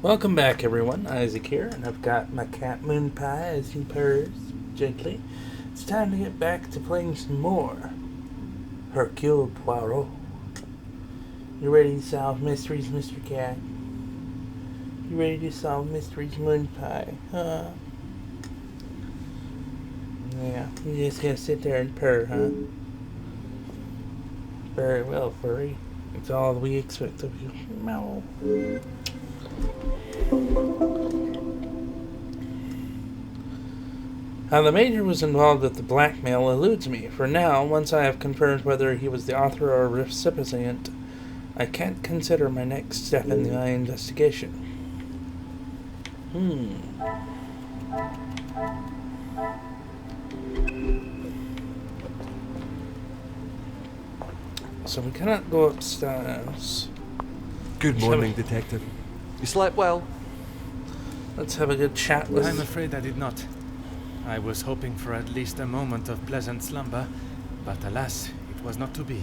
Welcome back, everyone. Isaac here, and I've got my cat Moon Pie as he purrs gently. It's time to get back to playing some more Hercule Poirot. You ready to solve mysteries, Mr. Cat? You ready to solve mysteries, Moon Pie? Huh? Yeah, you just gonna sit there and purr, huh? Very well, furry. It's all we expect of you. Meow. How the Major was involved with the blackmail eludes me. For now, once I have confirmed whether he was the author or recipient, I can't consider my next step in my investigation. So we cannot go upstairs. Good morning, Detective. You slept well? Let's have a good chat with... I'm afraid I did not. I was hoping for at least a moment of pleasant slumber, but alas, it was not to be.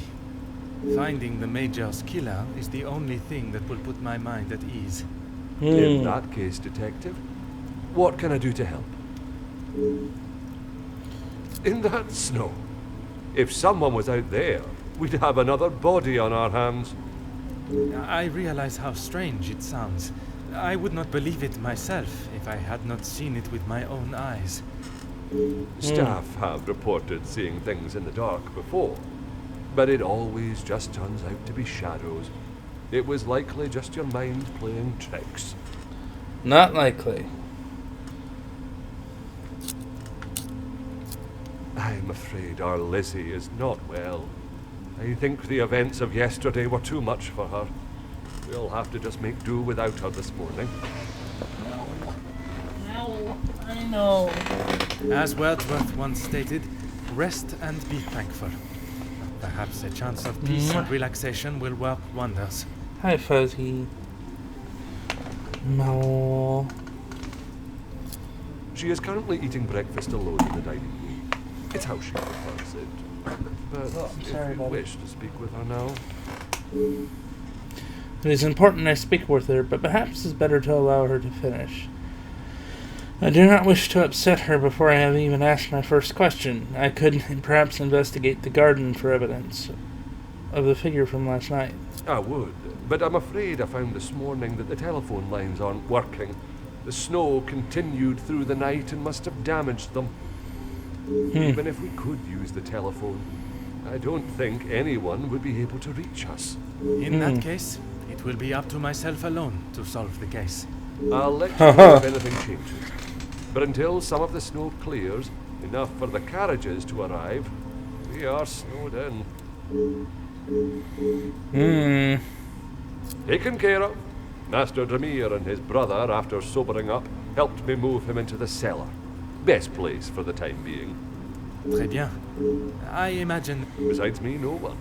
Finding the Major's killer is the only thing that will put my mind at ease. In that case, Detective, what can I do to help? In that snow. If someone was out there, we'd have another body on our hands. I realize how strange it sounds. I would not believe it myself if I had not seen it with my own eyes. Staff have reported seeing things in the dark before, but it always just turns out to be shadows. It was likely just your mind playing tricks. Not likely. I'm afraid our Lizzie is not well. I think the events of yesterday were too much for her. We'll have to just make do without her this morning. No, I know. As Wordsworth once stated, rest and be thankful. Perhaps a chance of peace and relaxation will work wonders. Hi, Fuzzy. No. She is currently eating breakfast alone in the dining room. It's how she prefers it. But I'm sorry, if you buddy. wish to speak with her now... It is important I speak with her, but perhaps it's better to allow her to finish. I do not wish to upset her before I have even asked my first question. I could perhaps investigate the garden for evidence of the figure from last night. I would, but I'm afraid I found this morning that the telephone lines aren't working. The snow continued through the night and must have damaged them. Even if we could use the telephone, I don't think anyone would be able to reach us. In that case, it will be up to myself alone to solve the case. I'll let you know if anything changes. But until some of the snow clears, enough for the carriages to arrive, we are snowed in. Taken care of. Master Dremere and his brother, after sobering up, helped me move him into the cellar. Best place for the time being. Très bien. I imagine... Besides me, no one.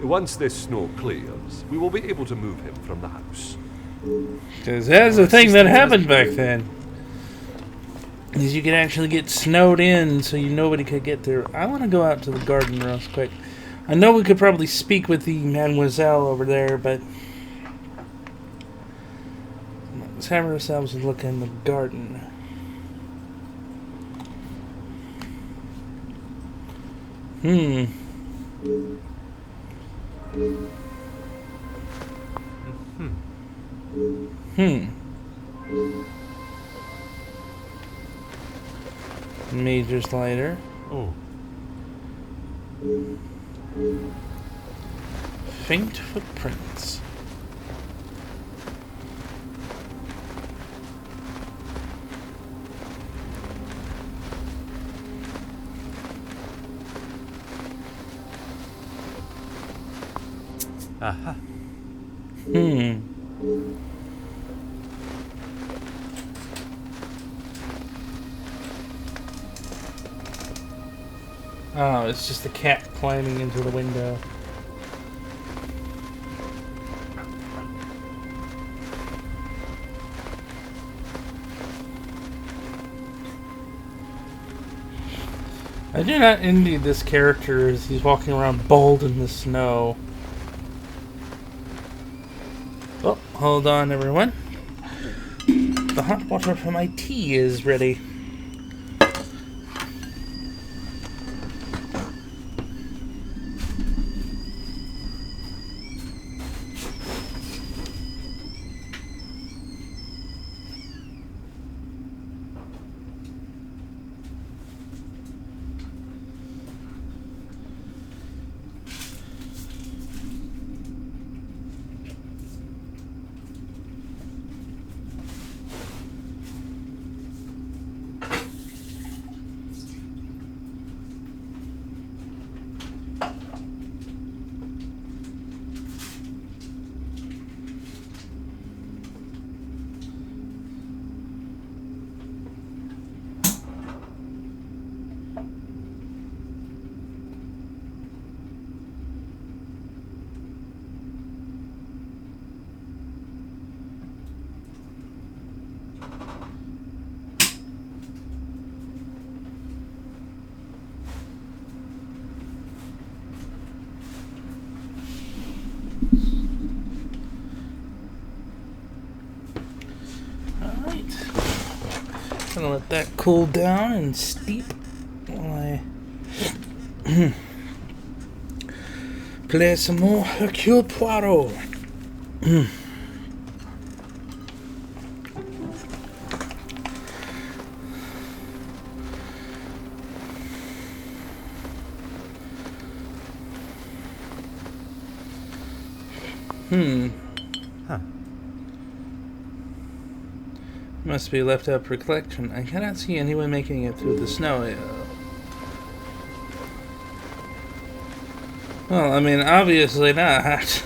Once this snow clears, we will be able to move him from the house. Because that's the thing that happened back then. Is you could actually get snowed in so nobody could get there. I want to go out to the garden real quick. I know we could probably speak with the mademoiselle over there, but... let's have ourselves a look in the garden. Major's lighter. Oh. Faint footprints. Aha. Oh, it's just a cat climbing into the window. I do not envy this character as he's walking around bald in the snow. Oh, hold on, everyone. The hot water for my tea is ready. Gonna let that cool down and steep while I play some more Hercule Poirot. Huh. Must be left out for collection. I cannot see anyone making it through the snow. Well, I mean, obviously not.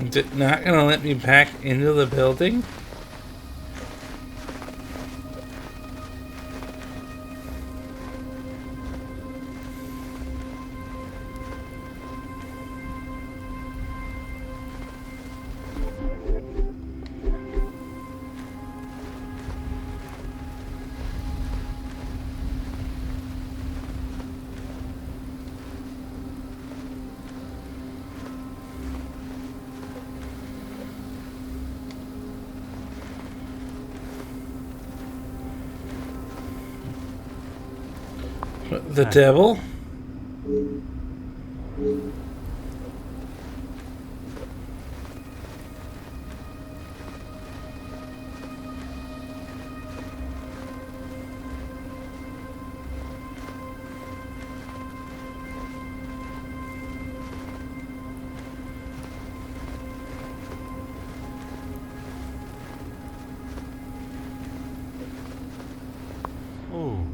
Is it not gonna let me back into the building? The devil? Oh.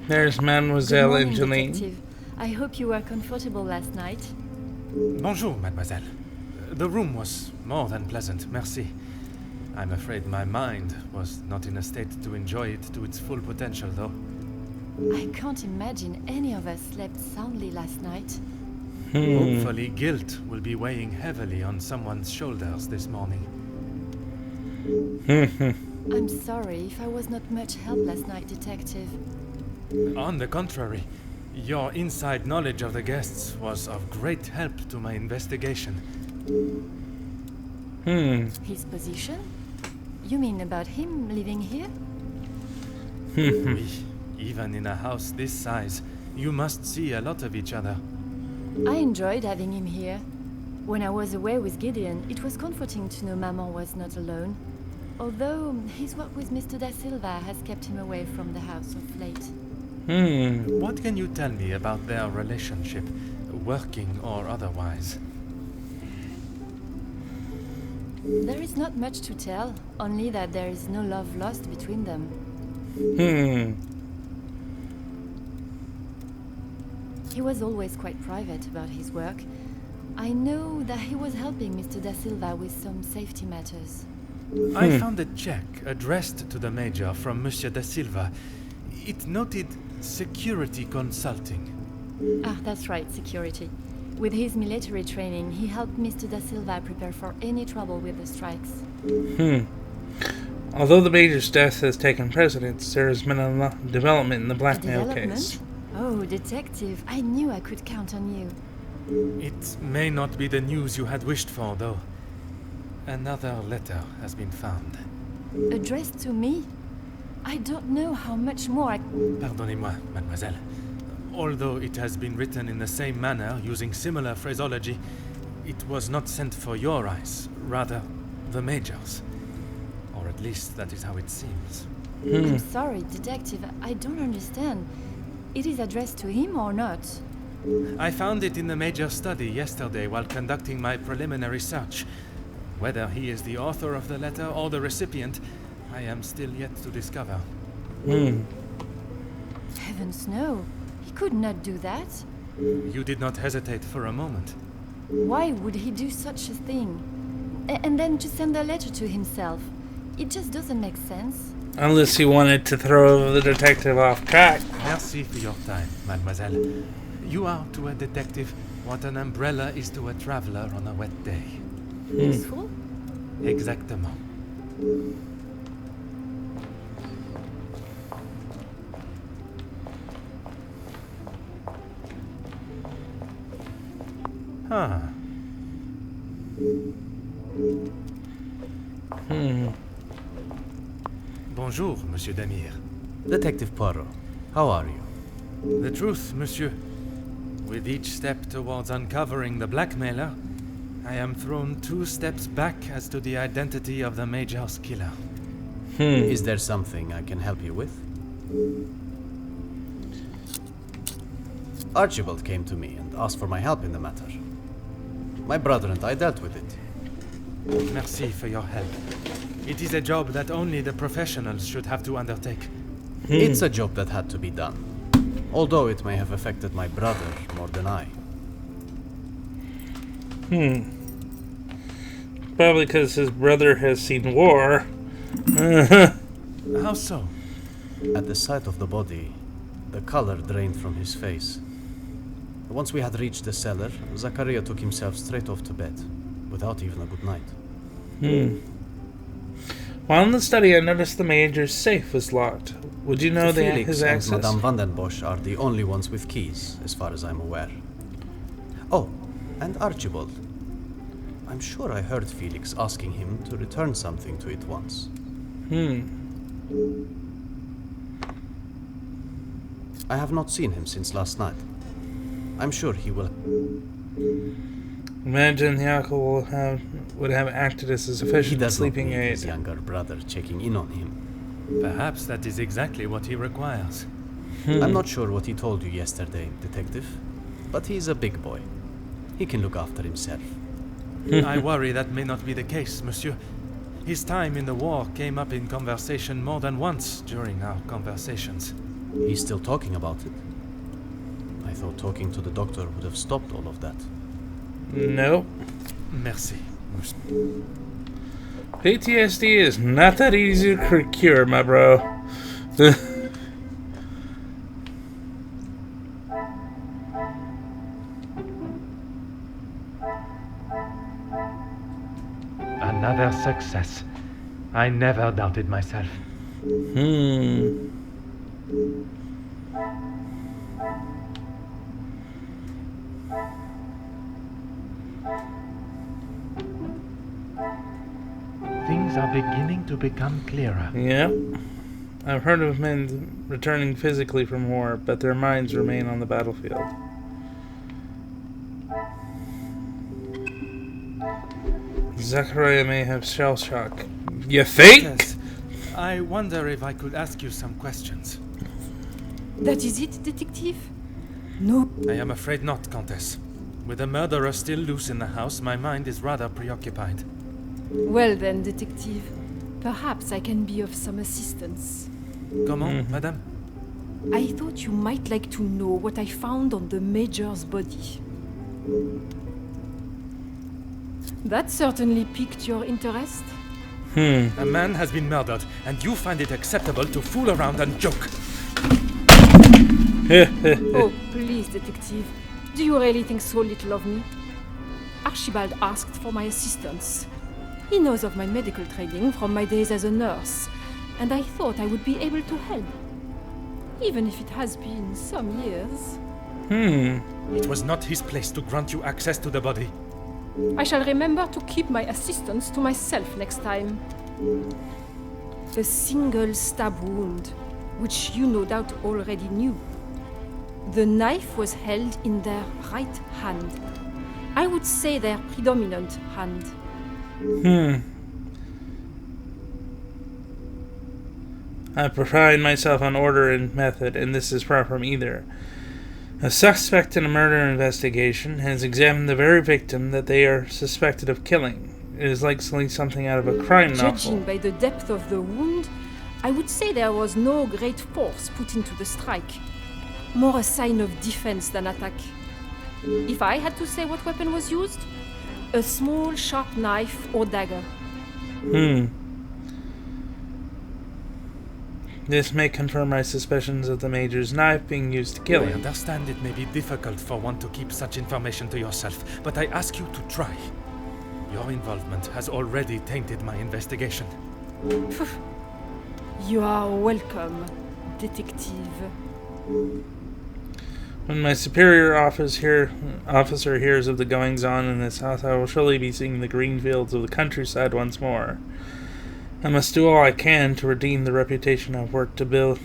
There's Mademoiselle Good morning, Angeline. Detective. I hope you were comfortable last night. Bonjour, mademoiselle. The room was more than pleasant, merci. I'm afraid my mind was not in a state to enjoy it to its full potential, though. I can't imagine any of us slept soundly last night. Hopefully guilt will be weighing heavily on someone's shoulders this morning. I'm sorry if I was not much help last night, Detective. On the contrary, your inside knowledge of the guests was of great help to my investigation. His position? You mean about him living here? Oui, even in a house this size, you must see a lot of each other. I enjoyed having him here. When I was away with Gideon, it was comforting to know Maman was not alone. Although his work with Mr. Da Silva has kept him away from the house of late. What can you tell me about their relationship, working or otherwise? There is not much to tell, only that there is no love lost between them. He was always quite private about his work. I know that he was helping Mr. Da Silva with some safety matters. I found a check addressed to the Major from Monsieur Da Silva. It noted security consulting. Ah, that's right, security. With his military training, he helped Mr. Da Silva prepare for any trouble with the strikes. Although the Major's death has taken precedence, there has been a development in the blackmail case. Oh, detective, I knew I could count on you. It may not be the news you had wished for, though. Another letter has been found. Addressed to me? I don't know how much more I... Pardonnez-moi, mademoiselle. Although it has been written in the same manner, using similar phraseology, it was not sent for your eyes, rather the Major's. Or at least that is how it seems. I'm sorry, detective, I don't understand. It is addressed to him or not? I found it in the Major's study yesterday while conducting my preliminary search. Whether he is the author of the letter or the recipient, I am still yet to discover. Heavens no, he could not do that. You did not hesitate for a moment. Why would he do such a thing? And then to send a letter to himself? It just doesn't make sense. Unless he wanted to throw the detective off track. Merci for your time, mademoiselle. You are to a detective what an umbrella is to a traveler on a wet day. Useful? Exactement. Huh. Bonjour, Monsieur Damir. Detective Poirot, how are you? The truth, monsieur. With each step towards uncovering the blackmailer, I am thrown 2 steps back as to the identity of the Major's killer. Is there something I can help you with? Archibald came to me and asked for my help in the matter. My brother and I dealt with it. Merci for your help. It is a job that only the professionals should have to undertake. It's a job that had to be done, although it may have affected my brother more than I. Probably because his brother has seen war. How so? At the sight of the body, the color drained from his face. Once we had reached the cellar, Zachariah took himself straight off to bed, without even a good night. While in the study, I noticed the Major's safe was locked. Would you know Felix his and access? Madame Vandenbosch are the only ones with keys, as far as I'm aware. Oh, and Archibald. I'm sure I heard Felix asking him to return something to it once. I have not seen him since last night. I'm sure he will... Imagine the uncle would have acted as his He official does not sleeping need aid. his younger brother checking in on him. Perhaps that is exactly what he requires. I'm not sure what he told you yesterday, detective, but he's a big boy. He can look after himself. I worry that may not be the case, monsieur. His time in the war came up in conversation more than once during our conversations. He's still talking about it. I thought talking to the doctor would have stopped all of that. Nope. Merci. PTSD is not that easy to cure, my bro. Another success. I never doubted myself. beginning to become clearer. Yep. I've heard of men returning physically from war, but their minds remain on the battlefield. Zachariah may have shell shock. You think? Yes. I wonder if I could ask you some questions. That is it, detective? No. I am afraid not, Countess. With the murderer still loose in the house, my mind is rather preoccupied. Well then, detective, perhaps I can be of some assistance. Comment, madame? I thought you might like to know what I found on the Major's body. That certainly piqued your interest. A man has been murdered, and you find it acceptable to fool around and joke. Oh, please, detective. Do you really think so little of me? Archibald asked for my assistance. He knows of my medical training from my days as a nurse, and I thought I would be able to help. Even if it has been some years. It was not his place to grant you access to the body. I shall remember to keep my assistance to myself next time. A single stab wound, which you no doubt already knew. The knife was held in their right hand. I would say their predominant hand. I pride myself on order and method, and this is far from either. A suspect in a murder investigation has examined the very victim that they are suspected of killing. It is like something out of a crime novel. Judging by the depth of the wound, I would say there was no great force put into the strike. More a sign of defense than attack. If I had to say what weapon was used, a small sharp knife or dagger. This may confirm my suspicions of the Major's knife being used to kill I him. understand it may be difficult for one to keep such information to yourself, but I ask you to try. Your involvement has already tainted my investigation. You are welcome, detective. When my superior officer hears of the goings-on in this house, I will surely be seeing the green fields of the countryside once more. I must do all I can to redeem the reputation I've worked to build,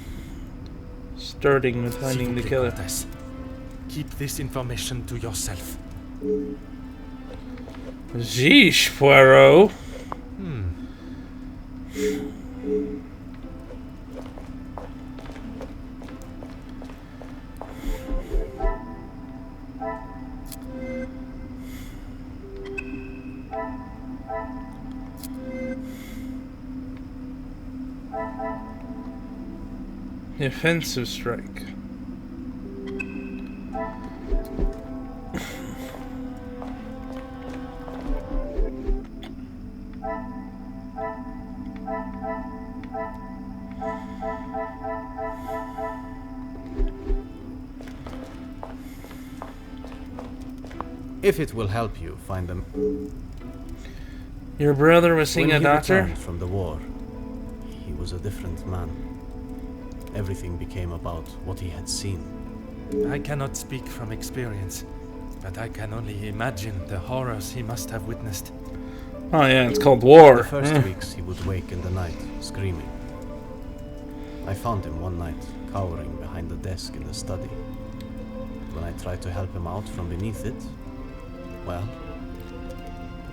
starting with finding the killer. Countess, keep this information to yourself. Jeesh, Poirot. Defensive strike. If it will help you find them. Your brother was seeing When a he doctor? returned from the war, he was a different man. Everything became about what he had seen. I cannot speak from experience, but I can only imagine the horrors he must have witnessed. Oh yeah, it's called war. The first weeks he would wake in the night, screaming. I found him one night, cowering behind the desk in the study. When I tried to help him out from beneath it, well,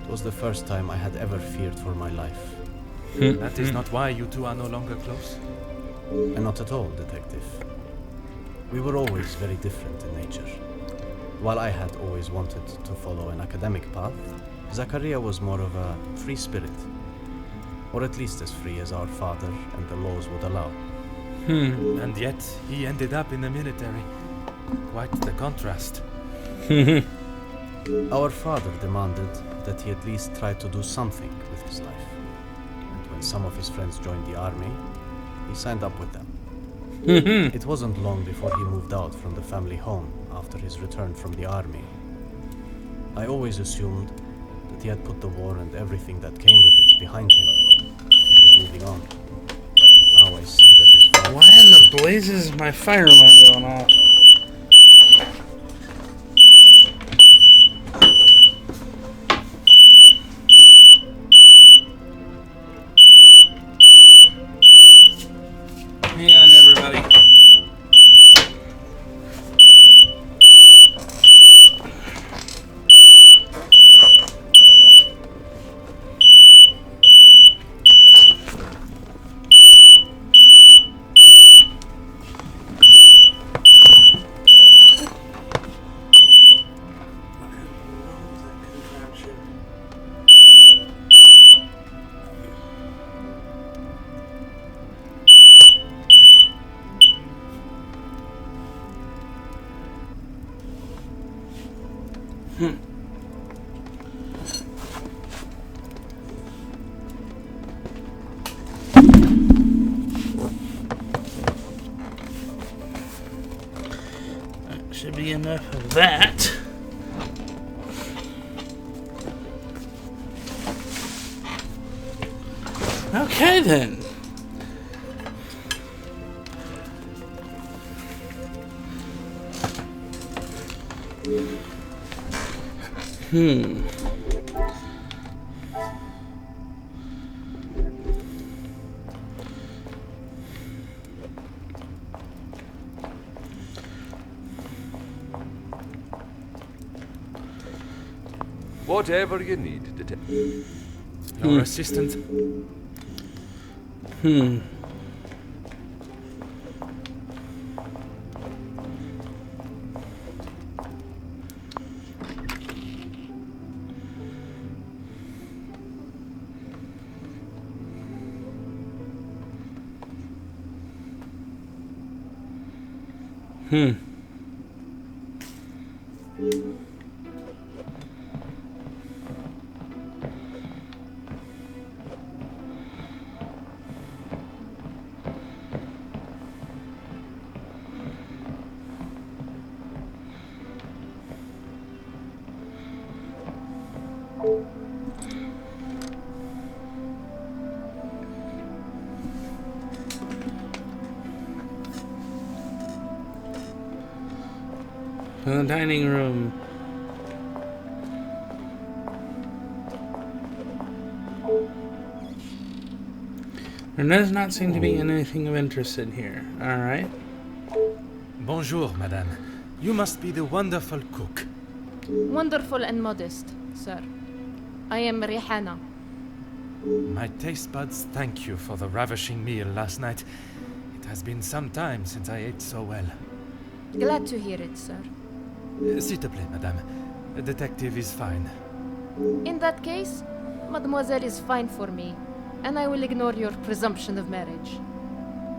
it was the first time I had ever feared for my life. That is not why you two are no longer close. And not at all, detective. We were always very different in nature. While I had always wanted to follow an academic path, Zachariah was more of a free spirit. Or at least as free as our father and the laws would allow. And yet, he ended up in the military. Quite the contrast. Our father demanded that he at least try to do something with his life. And when some of his friends joined the army, he signed up with them. It wasn't long before he moved out from the family home after his return from the army. I always assumed that he had put the war and everything that came with it behind him. He was moving on. Now I see that his father... Why in the blazes is my fire alarm going off? Hang on, everybody. Should be enough of that. Okay then. Whatever you need, detective. Your assistant? In the dining room. There does not seem to be anything of interest in here. Alright. Bonjour, madame. You must be the wonderful cook. Wonderful and modest, sir. I am Rihanna. My taste buds thank you for the ravishing meal last night. It has been some time since I ate so well. Glad to hear it, sir. S'il te plaît, madame. The detective is fine. In that case, mademoiselle is fine for me, and I will ignore your presumption of marriage.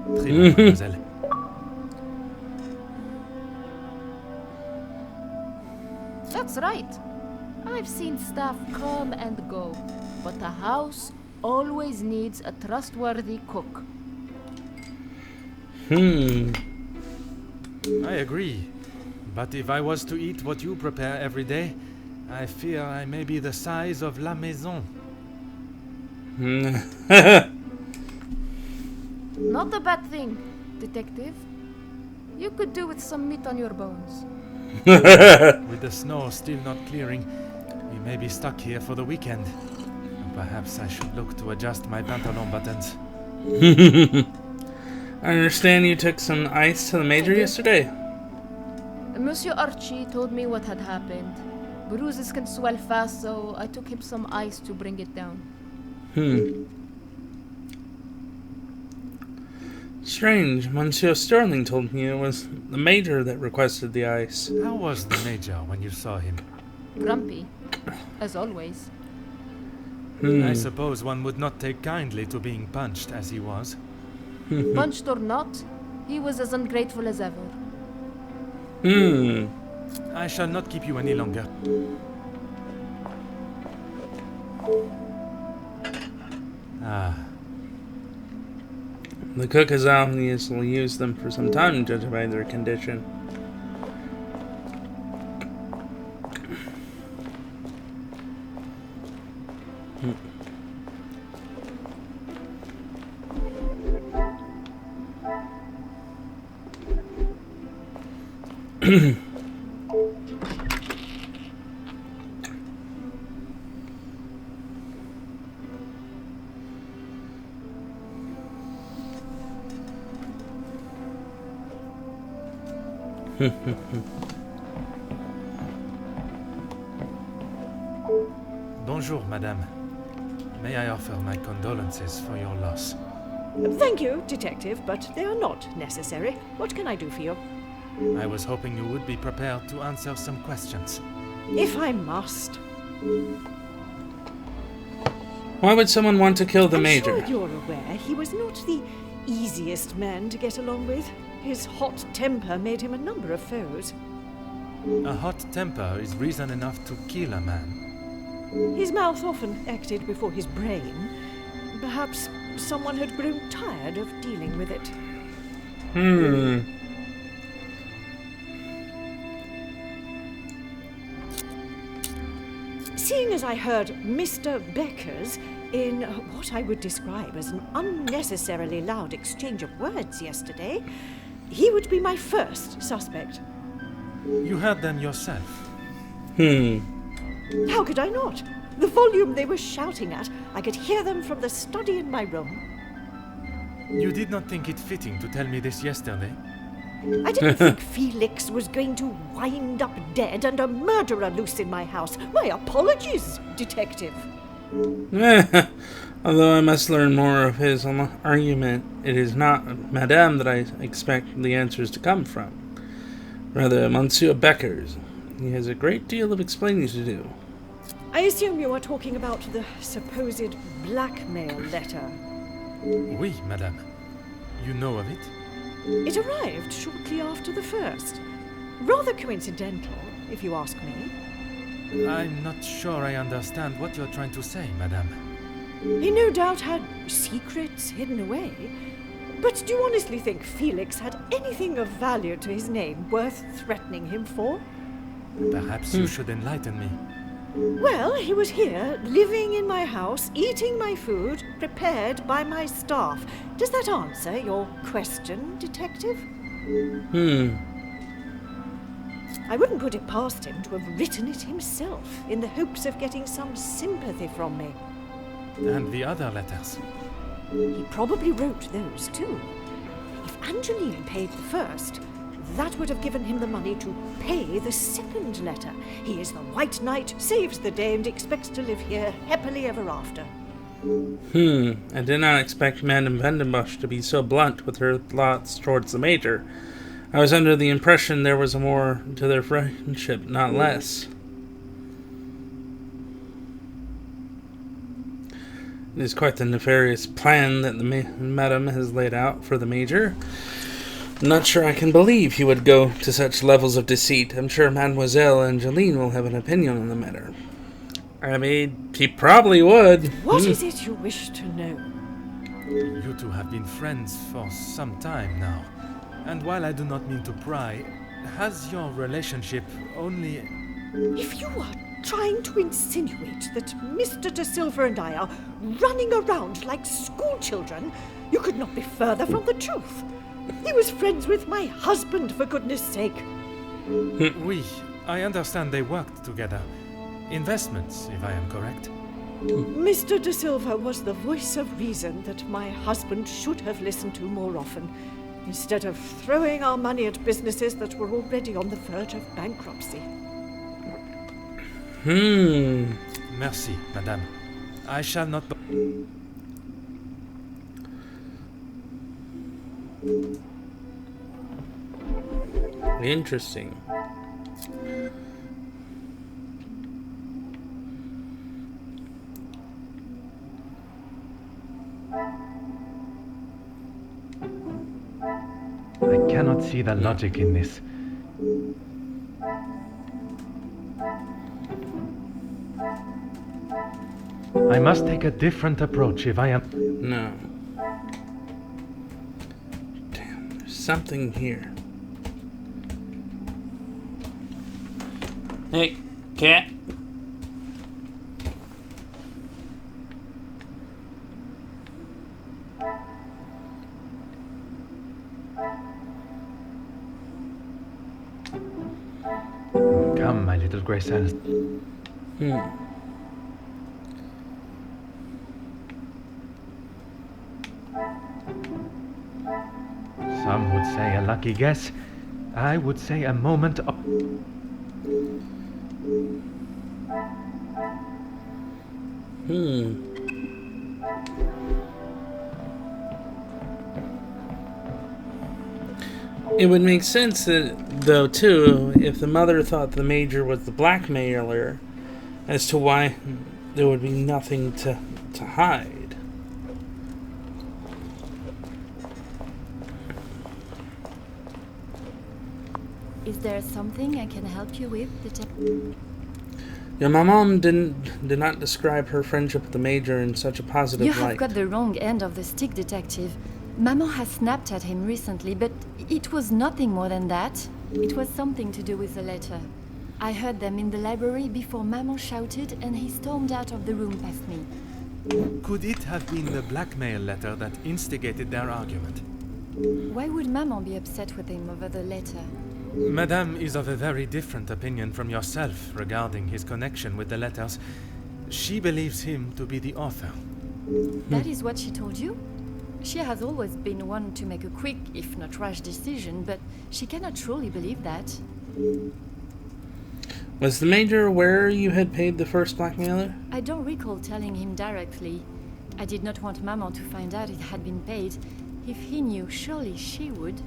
Très bien, mademoiselle. That's right. I've seen staff come and go, but a house always needs a trustworthy cook. I agree. But if I was to eat what you prepare every day, I fear I may be the size of La Maison. Not a bad thing, detective. You could do with some meat on your bones. With the snow still not clearing, we may be stuck here for the weekend. Perhaps I should look to adjust my pantalon buttons. I understand you took some ice to the Major yesterday. Monsieur Archie told me what had happened. Bruises can swell fast, so I took him some ice to bring it down. Strange. Monsieur Sterling told me it was the Major that requested the ice. How was the Major when you saw him? Grumpy, as always. I suppose one would not take kindly to being punched as he was. Punched or not, he was as ungrateful as ever. I shall not keep you any longer. The cook has obviously used them for some time, judging by their condition. Bonjour, madame. May I offer my condolences for your loss? Thank you, Detective, but they are not necessary. What can I do for you? I was hoping you would be prepared to answer some questions. If I must. Why would someone want to kill the Major? I'm sure you're aware he was not the easiest man to get along with. His hot temper made him a number of foes. A hot temper is reason enough to kill a man. His mouth often acted before his brain. Perhaps someone had grown tired of dealing with it. Seeing as I heard Mr. Becker's in what I would describe as an unnecessarily loud exchange of words yesterday, he would be my first suspect. You heard them yourself. How could I not? The volume they were shouting at, I could hear them from the study in my room. You did not think it fitting to tell me this yesterday? I didn't think Felix was going to wind up dead and a murderer loose in my house. My apologies, Detective. Although I must learn more of his argument, it is not Madame that I expect the answers to come from. Rather, Monsieur Becker's. He has a great deal of explaining to do. I assume you are talking about the supposed blackmail letter. Oui, madame. You know of it? It arrived shortly after the first. Rather coincidental, if you ask me. I'm not sure I understand what you're trying to say, madame. He no doubt had secrets hidden away. But do you honestly think Felix had anything of value to his name worth threatening him for? Perhaps you should enlighten me. Well, he was here, living in my house, eating my food, prepared by my staff. Does that answer your question, Detective? I wouldn't put it past him to have written it himself, in the hopes of getting some sympathy from me. And the other letters? He probably wrote those too. If Angeline paid the first, that would have given him the money to pay the second letter. He is the White Knight, saves the day, and expects to live here happily ever after. I did not expect Madame Vandenbosch to be so blunt with her thoughts towards the Major. I was under the impression there was more to their friendship, not less. It is quite the nefarious plan that the Madame has laid out for the Major. I'm not sure I can believe he would go to such levels of deceit. I'm sure Mademoiselle Angeline will have an opinion on the matter. I mean, he probably would. What is it you wish to know? You two have been friends for some time now. And while I do not mean to pry, has your relationship only... If you are trying to insinuate that Mr. De Silva and I are running around like schoolchildren, you could not be further from the truth. He was friends with my husband, for goodness sake. Oui, I understand they worked together. Investments, if I am correct. Mr. De Silva was the voice of reason that my husband should have listened to more often, instead of throwing our money at businesses that were already on the verge of bankruptcy. Merci, madame. I shall not... Interesting. I cannot see the logic in this. I must take a different approach if I am... No. Damn, there's something here. Hey, cat. Come, my little Grace Alice. Some would say a lucky guess. I would say a moment of... It would make sense that, though, too, if the mother thought the Major was the blackmailer, as to why there would be nothing to hide. Is there something I can help you with, Detective? Yeah, my mom did not describe her friendship with the Major in such a positive You light. have got the wrong end of the stick, Detective. Maman has snapped at him recently, but it was nothing more than that. It was something to do with the letter. I heard them in the library before Maman shouted and he stormed out of the room past me. Could it have been the blackmail letter that instigated their argument? Why would Maman be upset with him over the letter? Madame is of a very different opinion from yourself regarding his connection with the letters. She believes him to be the author. That is what she told you? She has always been one to make a quick, if not rash decision, but she cannot truly believe that. Was the Major aware you had paid the first blackmailer? I don't recall telling him directly. I did not want Maman to find out it had been paid. If he knew, surely she would.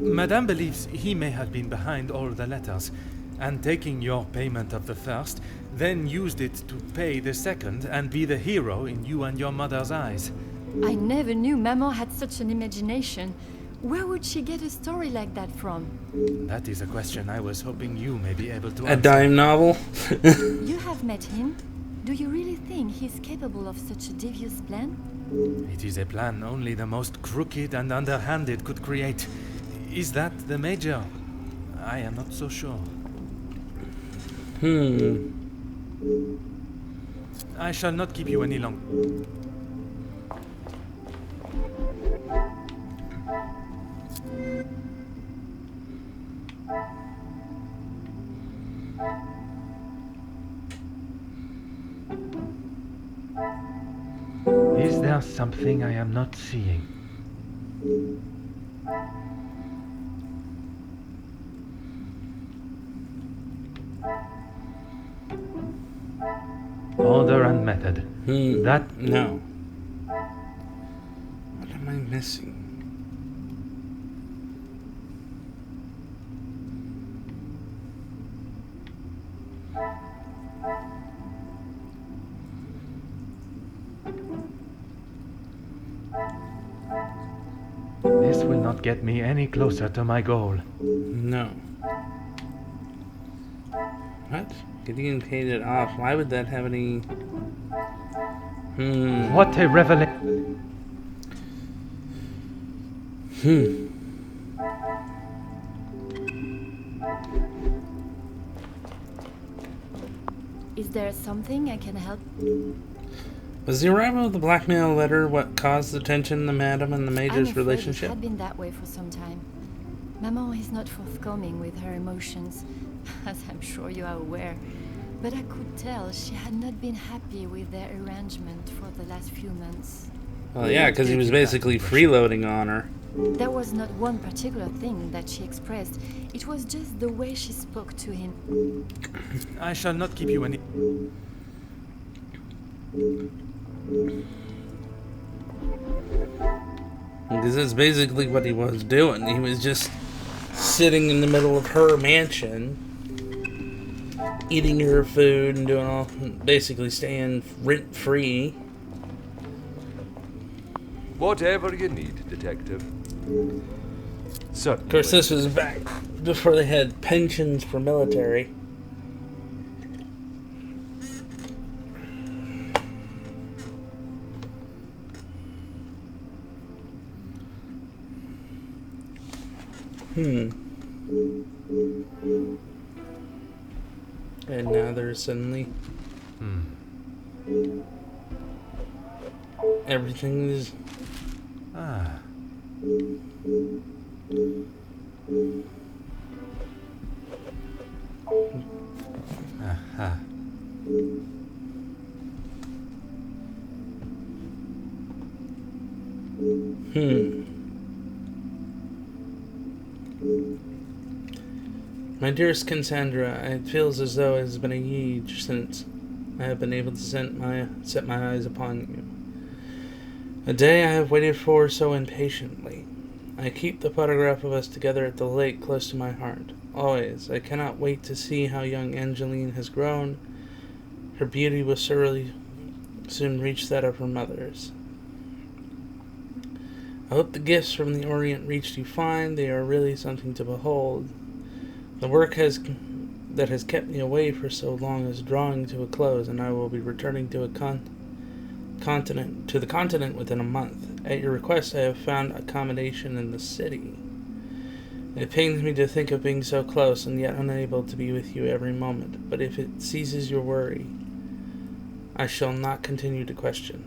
Madame believes he may have been behind all the letters, and taking your payment of the first, then used it to pay the second and be the hero in you and your mother's eyes. I never knew Maman had such an imagination. Where would she get a story like that from? That is a question I was hoping you may be able to A answer. dime novel? You have met him. Do you really think he's capable of such a devious plan? It is a plan only the most crooked and underhanded could create. Is that the Major? I am not so sure. I shall not keep you any longer. Is there something I am not seeing? Order and method. That... No. What am I missing? This will not get me any closer to my goal. No. What? Getting paid it off. Why would that have any... What a revelation! Is there something I can help? Was the arrival of the blackmail letter what caused the tension in the Madam and the Major's I'm afraid relationship? It had been that way for some time. Maman is not forthcoming with her emotions, as I'm sure you are aware. But I could tell she had not been happy with their arrangement for the last few months. Well, yeah, because he was basically freeloading on her. There was not one particular thing that she expressed. It was just the way she spoke to him. I shall not keep you any... Because that's basically what he was doing. He was just sitting in the middle of her mansion, eating her food and doing all, basically staying rent-free. Whatever you need, Detective. Certainly. Of course, this was back before they had pensions for military. And now there's suddenly... Everything is... Ah. Aha. My dearest Cassandra, it feels as though it has been a age since I have been able to set my eyes upon you. A day I have waited for so impatiently. I keep the photograph of us together at the lake close to my heart. Always. I cannot wait to see how young Angeline has grown. Her beauty will surely soon reach that of her mother's. I hope the gifts from the Orient reached you fine. They are really something to behold. The work that has kept me away for so long is drawing to a close, and I will be returning to the continent within a month. At your request, I have found accommodation in the city. It pains me to think of being so close and yet unable to be with you every moment, but if it ceases your worry, I shall not continue to question.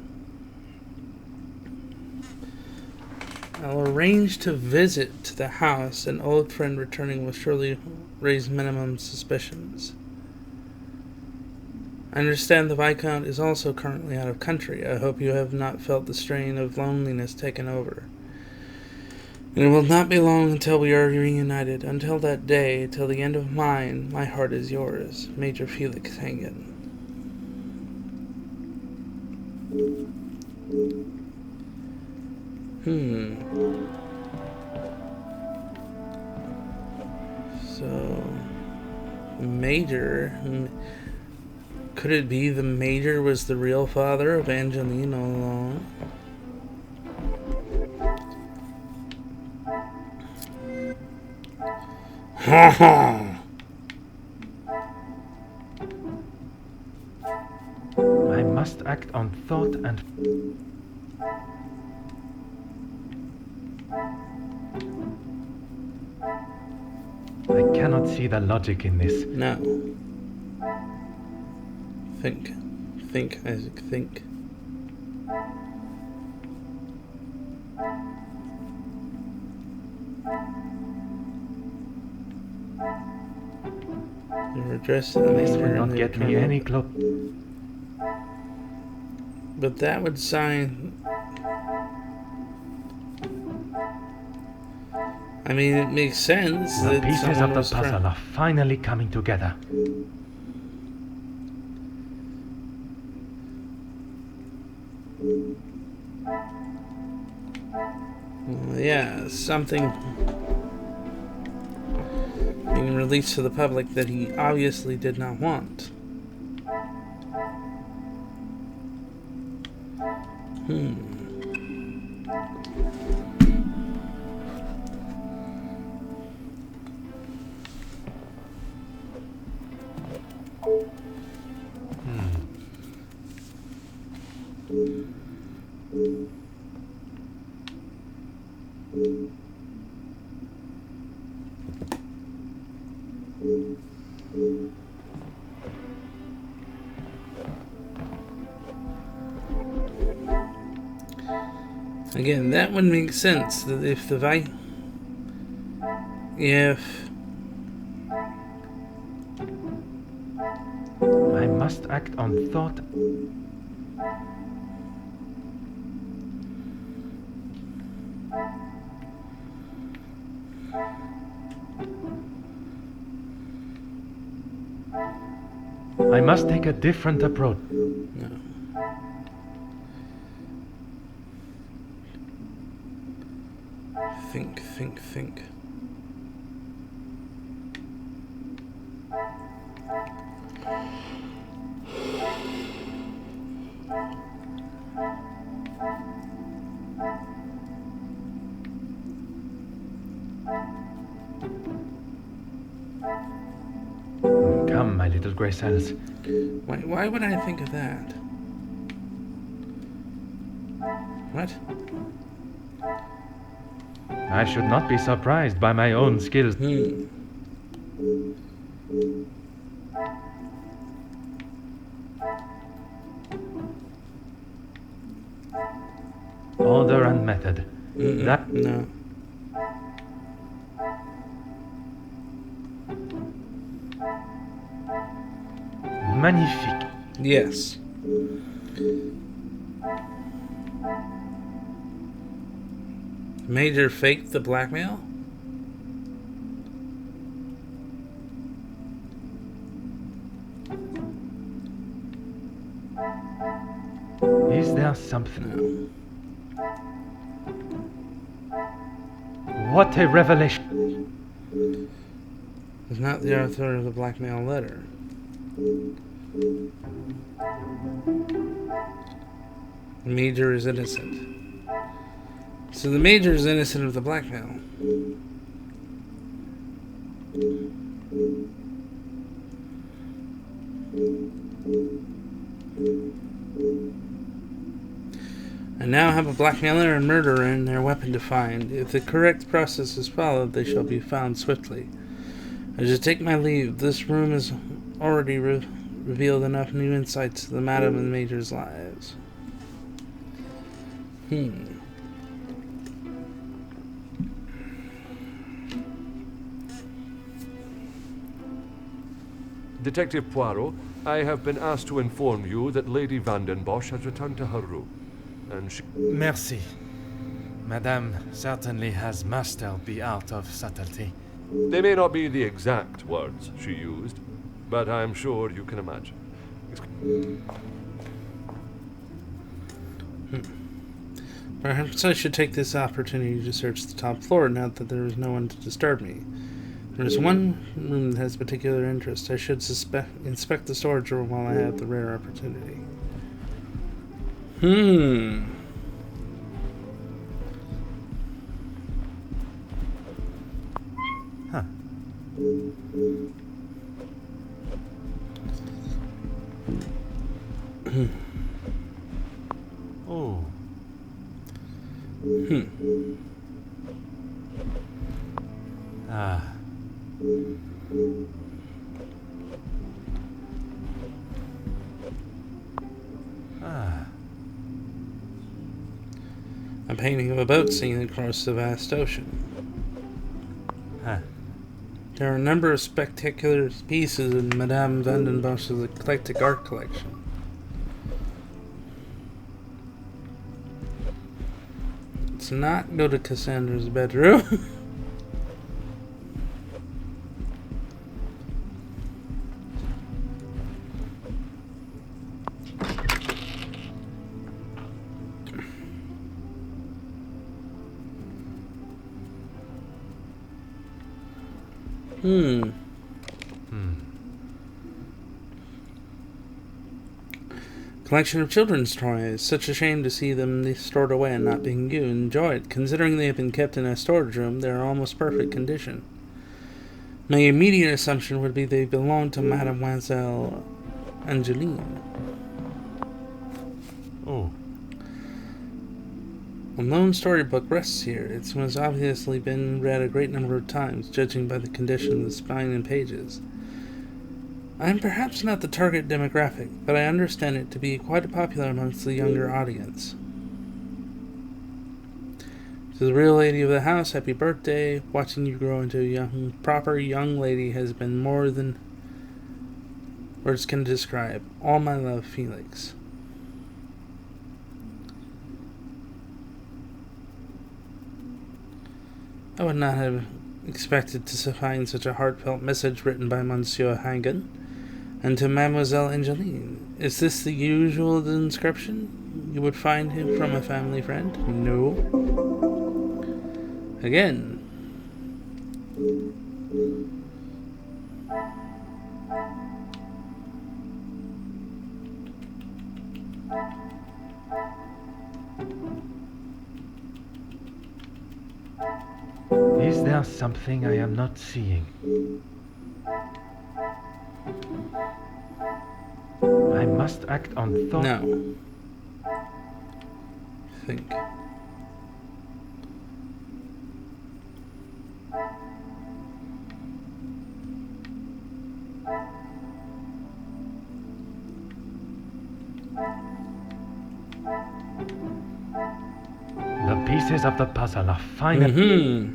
I'll arrange to visit the house. An old friend returning will surely raise minimum suspicions. I understand the Viscount is also currently out of country. I hope you have not felt the strain of loneliness taken over. It will not be long until we are reunited. Until that day, till the end of mine, my heart is yours. Major Felix Hangen. So, Major... Could it be the Major was the real father of Angeline all along? Ha ha! I must act on thought and... I cannot see the logic in this. No. Think. Think, Isaac, think. You're addressed in the This Major will not and get the me any Colonel. close. But that would sign... I mean, it makes sense The that pieces someone of the was puzzle are finally coming together. Yeah, something being released to the public that he obviously did not want. Again, that would make sense that if the I must act on thought. I must take a different approach. No. Think. Come, my little grey cells. Why would I think of that? What? I should not be surprised by my own skills. Order and method. That... No. Magnifique. Yes. Major faked the blackmail? Is there something? What a revelation! Is not the author of the blackmail letter. The Major is innocent. So the Major is innocent of the blackmail. I now have a blackmailer and murderer and their weapon to find. If the correct process is followed, they shall be found swiftly. I should take my leave. This room has already revealed enough new insights to the Madam and the Major's lives. Detective Poirot, I have been asked to inform you that Lady Vandenbosch has returned to her room. And she... Merci. Madame certainly has mastered the art of subtlety. They may not be the exact words she used, but I'm sure you can imagine. Perhaps I should take this opportunity to search the top floor now that there is no one to disturb me. There is one room that has particular interest. I should inspect the storage room while I have the rare opportunity. Huh. Oh. Ah. A painting of a boat seen across the vast ocean. There are a number of spectacular pieces in Madame Vandenbosch's eclectic art collection. Let's not go to Cassandra's bedroom. Collection of children's toys. Such a shame to see them stored away and not being enjoyed. Considering they have been kept in a storage room, they are almost perfect condition. My immediate assumption would be they belong to Mademoiselle Angeline. Oh. A lone storybook rests here. It has obviously been read a great number of times, judging by the condition of the spine and pages. I am perhaps not the target demographic, but I understand it to be quite popular amongst the younger audience. To the real lady of the house, happy birthday. Watching you grow into a proper young lady has been more than words can describe. All my love, Felix. I would not have expected to find such a heartfelt message written by Monsieur Hagen. And to Mademoiselle Angeline, is this the usual inscription you would find him from a family friend? No. Again. Is there something I am not seeing? I must act on thought. No. Think. The pieces of the puzzle are finally.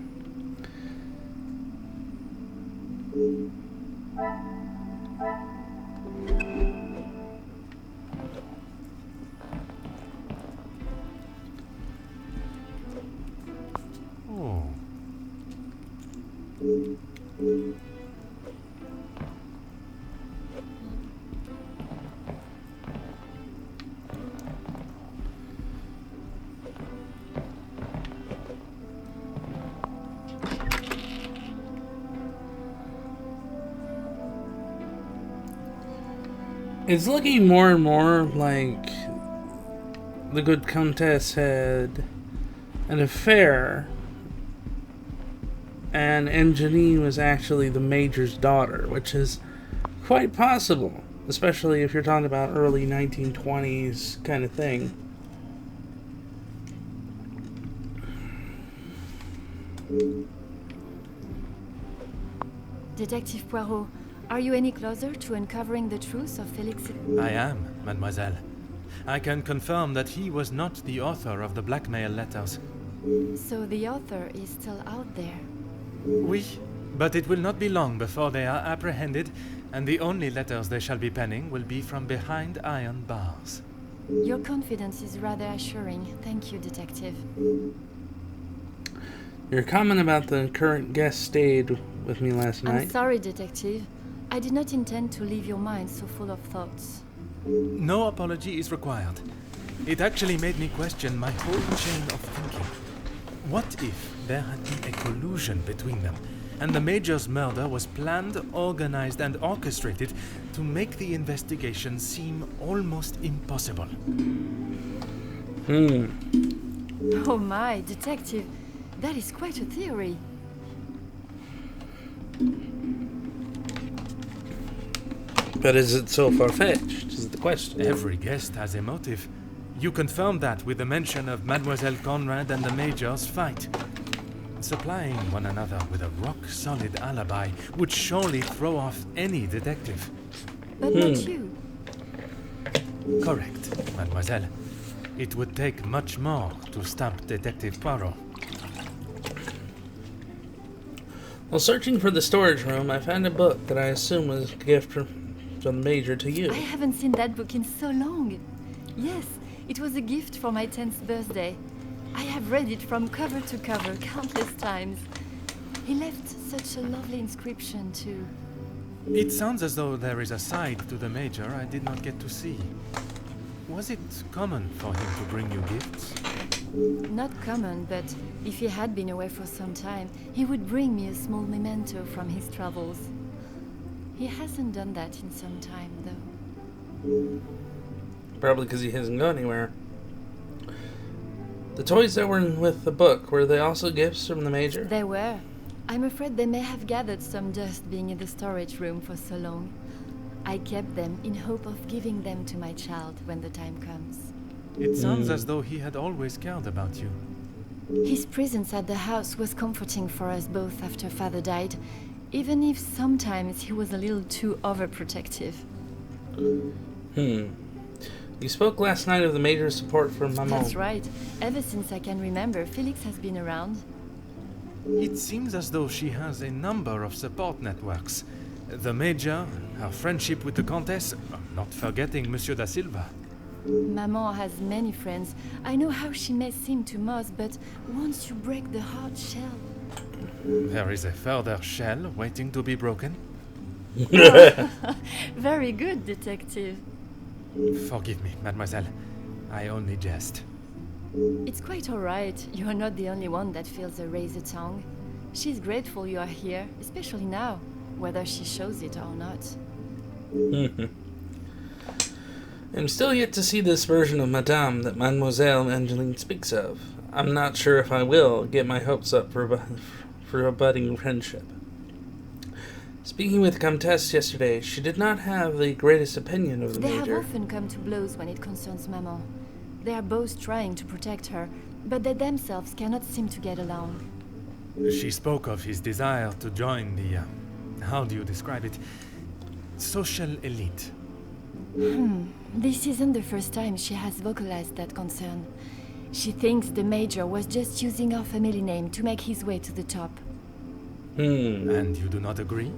It's looking more and more like the good Countess had an affair, and Angeline was actually the Major's daughter, which is quite possible, especially if you're talking about early 1920s kind of thing. Detective Poirot, are you any closer to uncovering the truth of Felix? I am, mademoiselle. I can confirm that he was not the author of the blackmail letters. So the author is still out there. Oui, but it will not be long before they are apprehended, and the only letters they shall be penning will be from behind iron bars. Your confidence is rather assuring. Thank you, Detective. Your comment about the current guest stayed with me last night. I'm sorry, Detective. I did not intend to leave your mind so full of thoughts. No apology is required. It actually made me question my whole chain of thinking. What if there had been a collusion between them, and the Major's murder was planned, organized, and orchestrated to make the investigation seem almost impossible? Oh my, Detective, that is quite a theory. But is it so far-fetched, is the question. Every guest has a motive. You confirmed that with the mention of Mademoiselle Conrad and the Major's fight. Supplying one another with a rock-solid alibi would surely throw off any detective. But not you. Correct, mademoiselle. It would take much more to stump Detective Poirot. While searching for the storage room, I found a book that I assume was a gift from the Major to you. I haven't seen that book in so long. Yes, it was a gift for my 10th birthday. I have read it from cover to cover countless times. He left such a lovely inscription too. It sounds as though there is a side to the Major I did not get to see. Was it common for him to bring you gifts? Not common, but if he had been away for some time, he would bring me a small memento from his travels. He hasn't done that in some time, though. Probably because he hasn't gone anywhere. The toys that were with the book, were they also gifts from the Major? They were. I'm afraid they may have gathered some dust being in the storage room for so long. I kept them in hope of giving them to my child when the time comes. It sounds as though he had always cared about you. His presence at the house was comforting for us both after Father died, even if sometimes he was a little too overprotective. You spoke last night of the Major's support for Maman. That's right. Ever since I can remember, Felix has been around. It seems as though she has a number of support networks. The Major, her friendship with the Countess, not forgetting Monsieur da Silva. Maman has many friends. I know how she may seem to most, but once you break the hard shell... There is a further shell waiting to be broken. Very good, Detective. Forgive me, mademoiselle. I only jest. It's quite all right. You're not the only one that feels a razor tongue. She's grateful you are here, especially now, whether she shows it or not. I'm still yet to see this version of Madame that Mademoiselle Angeline speaks of. I'm not sure if I will get my hopes up for a budding friendship. Speaking with Comtesse yesterday, she did not have the greatest opinion of the They Major. have often come to blows when it concerns Maman. They are both trying to protect her, but they themselves cannot seem to get along. She spoke of his desire to join the, how do you describe it? Social elite. This isn't the first time she has vocalized that concern. She thinks the Major was just using our family name to make his way to the top. And you do not agree?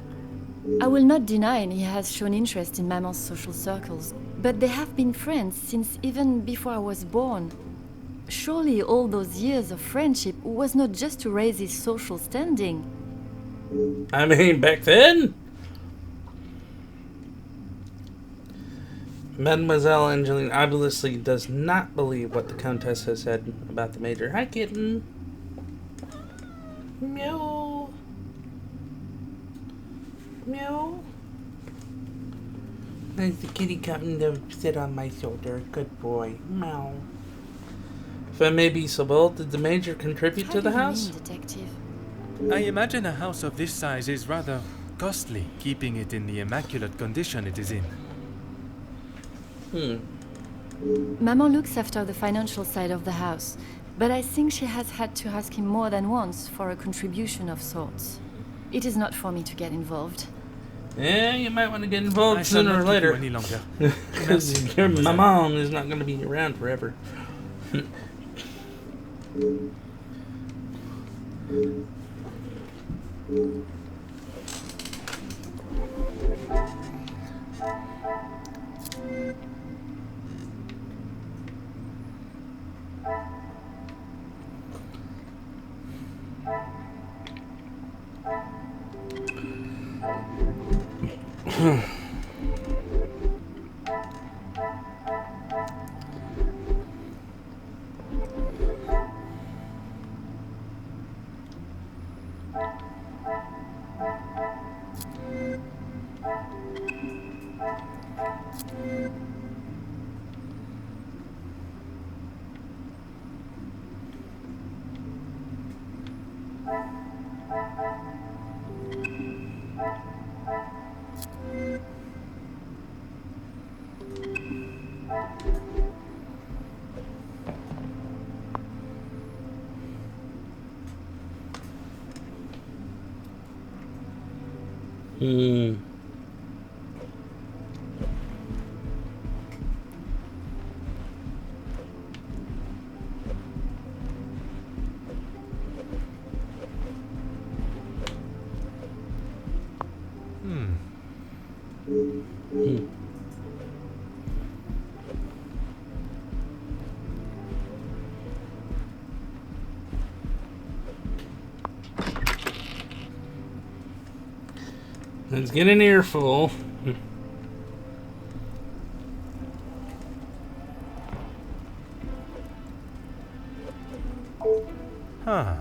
I will not deny he has shown interest in Maman's social circles, but they have been friends since even before I was born. Surely all those years of friendship was not just to raise his social standing. I mean, back then? Mademoiselle Angeline obviously does not believe what the Countess has said about the Major. Hi, kitten. Meow. Meow. There's the kitty coming to sit on my shoulder. Good boy. Meow. If I may be so bold, did the Major contribute to the house? What do you mean, detective? I imagine a house of this size is rather costly, keeping it in the immaculate condition it is in. Maman looks after the financial side of the house, but I think she has had to ask him more than once for a contribution of sorts. It is not for me to get involved. Yeah, you might want to get involved I shall sooner or not keep you later. any longer. Because your maman is not going to be around forever. Let's get an earful. Huh.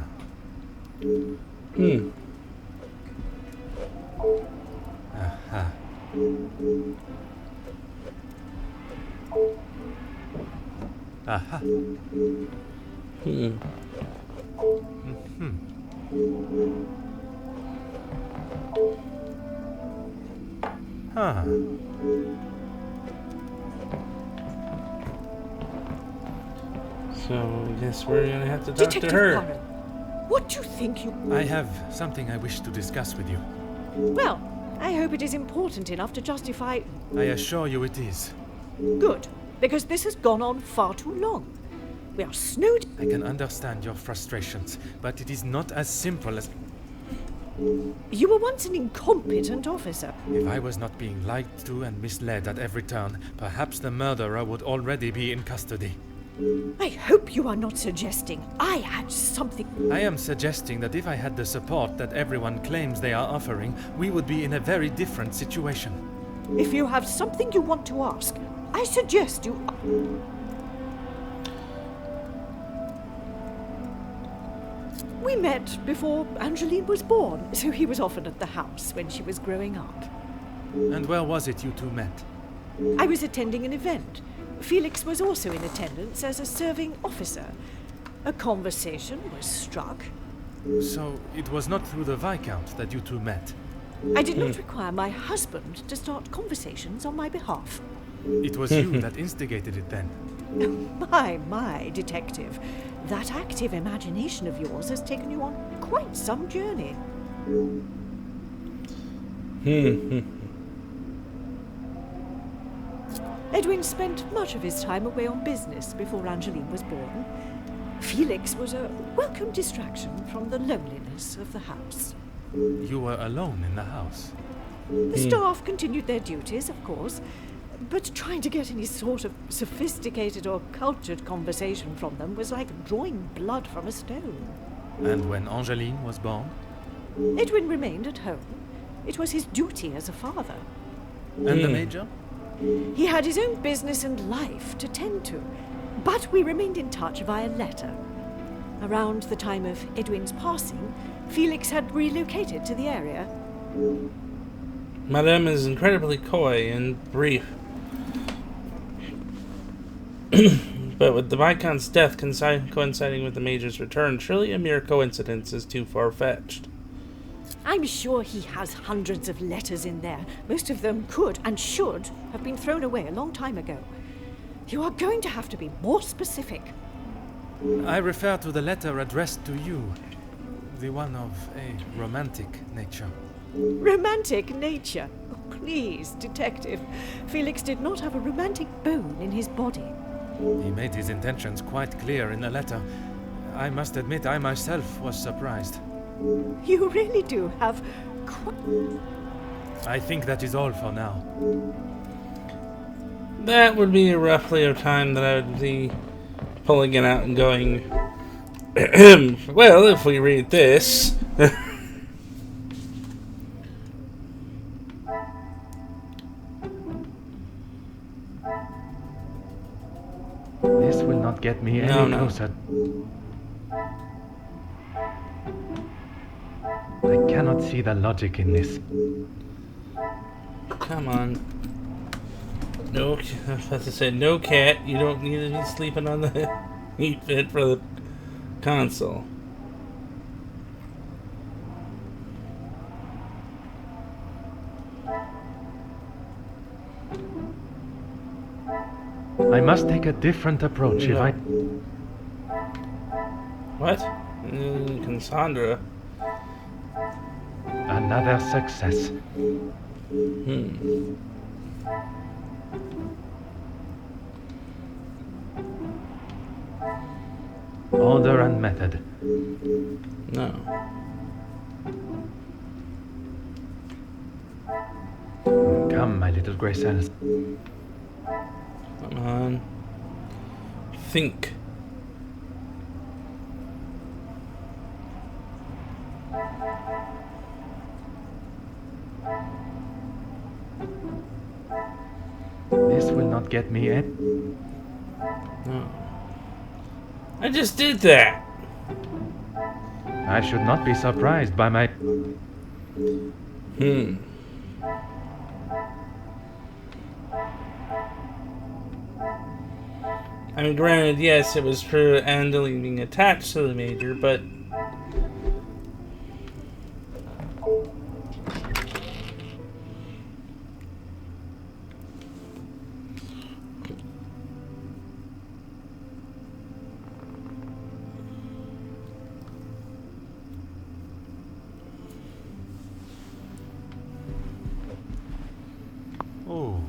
Aha. Aha. Huh. So I guess we're gonna have to talk Detective to her. Poirot, what do you think you... I have something I wish to discuss with you. Well, I hope it is important enough to justify... I assure you it is. Good, because this has gone on far too long. We are snowed... I can understand your frustrations, but it is not as simple as... You were once an incompetent officer. If I was not being lied to and misled at every turn, perhaps the murderer would already be in custody. I hope you are not suggesting I had something... I am suggesting that if I had the support that everyone claims they are offering, we would be in a very different situation. If you have something you want to ask, I suggest you... We met before Angeline was born, so he was often at the house when she was growing up. And where was it you two met? I was attending an event. Felix was also in attendance as a serving officer. A conversation was struck. So it was not through the Viscount that you two met? I did not require my husband to start conversations on my behalf. It was you that instigated it then? My, detective. That active imagination of yours has taken you on quite some journey. Edwin spent much of his time away on business before Angeline was born. Felix was a welcome distraction from the loneliness of the house. You were alone in the house? The staff continued their duties, of course, but trying to get any sort of sophisticated or cultured conversation from them was like drawing blood from a stone. And when Angeline was born? Edwin remained at home. It was his duty as a father. And the Major? He had his own business and life to tend to, but we remained in touch via letter. Around the time of Edwin's passing, Felix had relocated to the area. Madame is incredibly coy and brief. But with the Viscount's death coinciding with the Major's return, surely a mere coincidence is too far-fetched. I'm sure he has hundreds of letters in there. Most of them could and should have been thrown away a long time ago. You are going to have to be more specific. I refer to the letter addressed to you. The one of a romantic nature. Romantic nature? Oh, please, Detective. Felix did not have a romantic bone in his body. He made his intentions quite clear in the letter. I must admit I myself was surprised. You really do have I think that is all for now. That would be roughly a time that I would be pulling it out and going, well, if we read this. This will not get me any closer. I cannot see the logic in this. Come on. No, I was about to say, no cat. You don't need to be sleeping on the heat vent for the console. I must take a different approach if I... What? Cassandra. Another success. Order and method. No. Come, my little grey cells. Come on. Think. This will not get me in. No. I just did that. I should not be surprised by my... I mean, granted, yes, it was true Angeline being attached to the Major, but... Oh.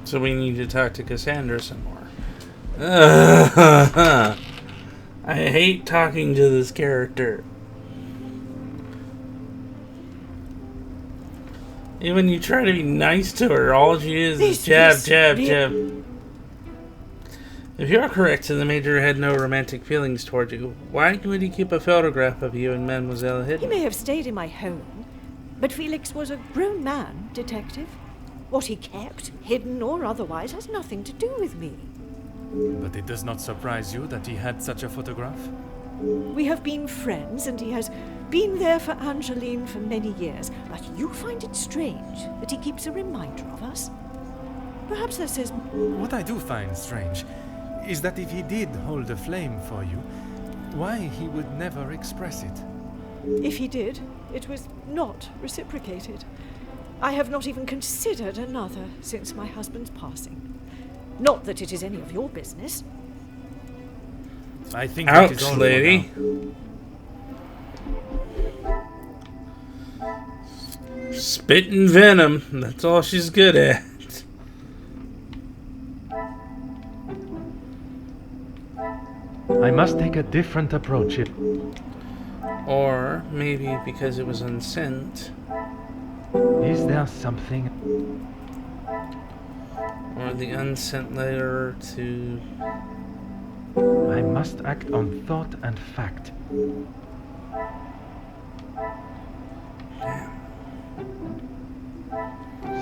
So we need to talk to Cassandra some more. I hate talking to this character. Even you try to be nice to her, all she is jab, jab, jab. If you are correct and the Major had no romantic feelings toward you, why would he keep a photograph of you and Mademoiselle He hidden? may have stayed in my home, but Felix was a grown man, Detective. What he kept, hidden or otherwise, has nothing to do with me. But it does not surprise you that he had such a photograph? We have been friends, and he has been there for Angeline for many years, but you find it strange that he keeps a reminder of us? Perhaps that says... What I do find strange is that if he did hold a flame for you, why he would never express it. If he did, it was not reciprocated. I have not even considered another since my husband's passing. Not that it is any of your business. I think that is Ouch, all lady. for now. Spitting venom. That's all she's good at. I must take a different approach. Or maybe because it was unsent. Is there something? Or the unsent letter to... I must act on thought and fact.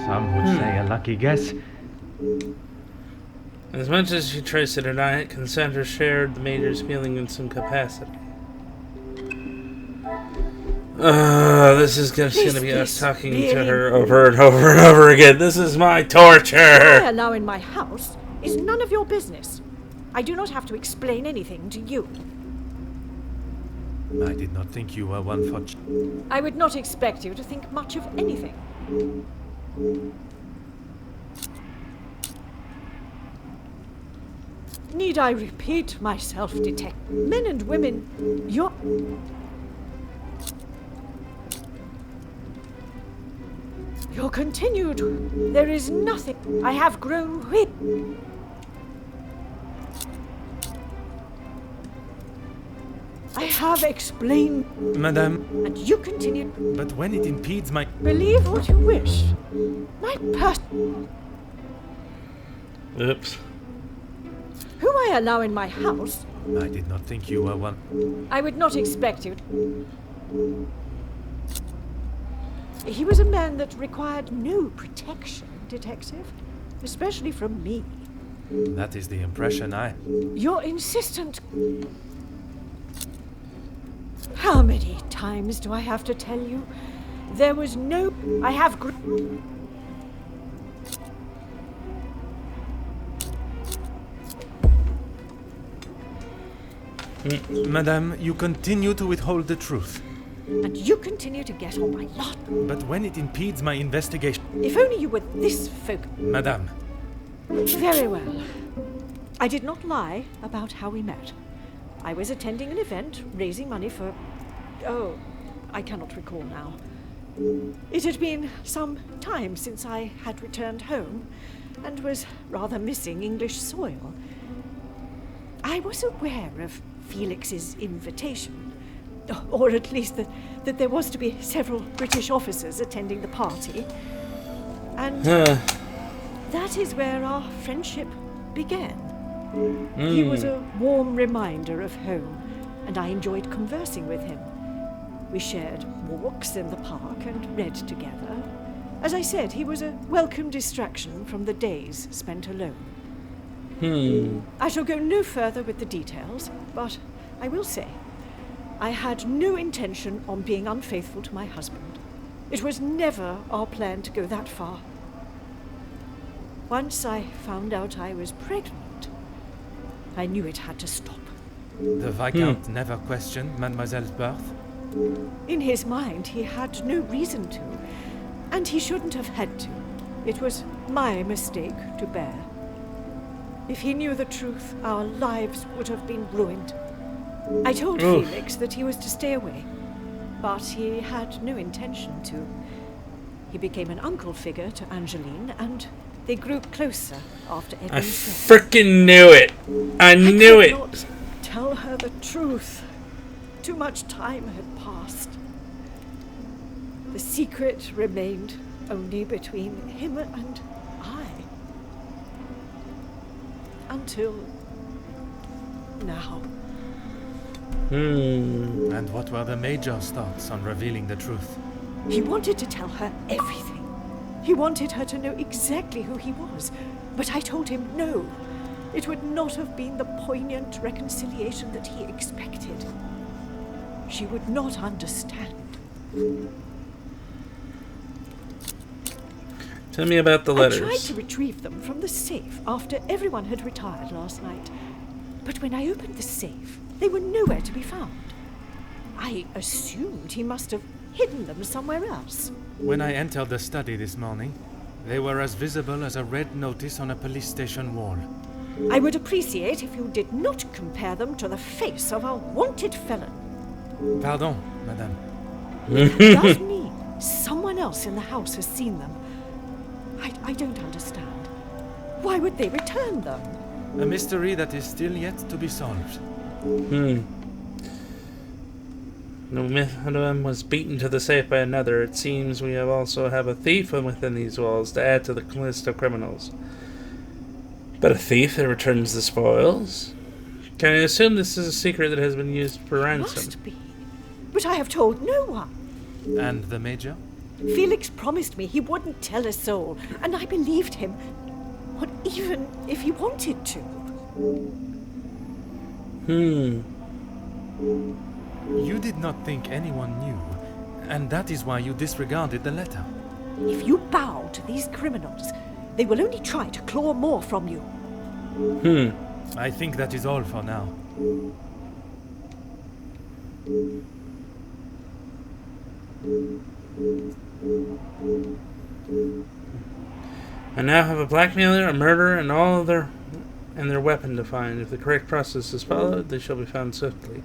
Some would say a lucky guess. As much as she tries to deny it, Cassandra shared the Major's feeling in some capacity. This is just going to be us talking to her over and over and over again. This is my torture! What I allow in my house is none of your business. I do not have to explain anything to you. I did not think you were one for... I would not expect you to think much of anything. Need I repeat myself, detective? Men and women, You're continued. There is nothing. I have grown weak. I have explained. Madame, And you continue. but when it impedes my... Believe what you wish. My person. Oops. Who I allow in my house, I did not think you were one... I would not expect you to. He was a man that required no protection, detective. Especially from me. That is the impression I... You're insistent. How many times do I have to tell you? There was no... I have... Madame, you continue to withhold the truth. And you continue to get on my lot. But when it impedes my investigation... If only you were this focused. Madame, Very well. I did not lie about how we met. I was attending an event, raising money for... Oh, I cannot recall now. It had been some time since I had returned home, and was rather missing English soil. I was aware of Felix's invitation, or at least that there was to be several British officers attending the party. And that is where our friendship began. He was a warm reminder of home, and I enjoyed conversing with him. We shared walks in the park and read together. As I said, he was a welcome distraction from the days spent alone. I shall go no further with the details, but I will say, I had no intention on being unfaithful to my husband. It was never our plan to go that far. Once I found out I was pregnant, I knew it had to stop. the Viscount never questioned Mademoiselle's birth? In his mind, he had no reason to, and he shouldn't have had to. It was my mistake to bear. If he knew the truth, our lives would have been ruined. I told Felix that he was to stay away, but he had no intention to. He became an uncle figure to Angeline, and they grew closer after I Edwin's death. frickin' knew it. I knew could it. not tell her the truth. Too much time had passed. The secret remained only between him and I. Until now. And what were the Major's thoughts on revealing the truth? He wanted to tell her everything. He wanted her to know exactly who he was. But I told him no. It would not have been the poignant reconciliation that he expected. She would not understand. Tell me about the I tried letters. to retrieve them from the safe after everyone had retired last night. But when I opened the safe, they were nowhere to be found. I assumed he must have hidden them somewhere else. When I entered the study this morning, they were as visible as a red notice on a police station wall. I would appreciate if you did not compare them to the face of a wanted felon. Pardon, madame. It does mean someone else in the house has seen them. I don't understand. Why would they return them? A mystery that is still yet to be solved. One was beaten to the safe by another. It seems we also have a thief within these walls to add to the list of criminals. But a thief that returns the spoils? Can I assume this is a secret that has been used for ransom? Must be. But I have told no one. And the Major? Felix promised me he wouldn't tell a soul, and I believed him. But even if he wanted to. You did not think anyone knew, and that is why you disregarded the letter. If you bow to these criminals, they will only try to claw more from you. I think that is all for now. I now have a blackmailer, a murderer, and all their weapon to find. If the correct process is followed, they shall be found swiftly.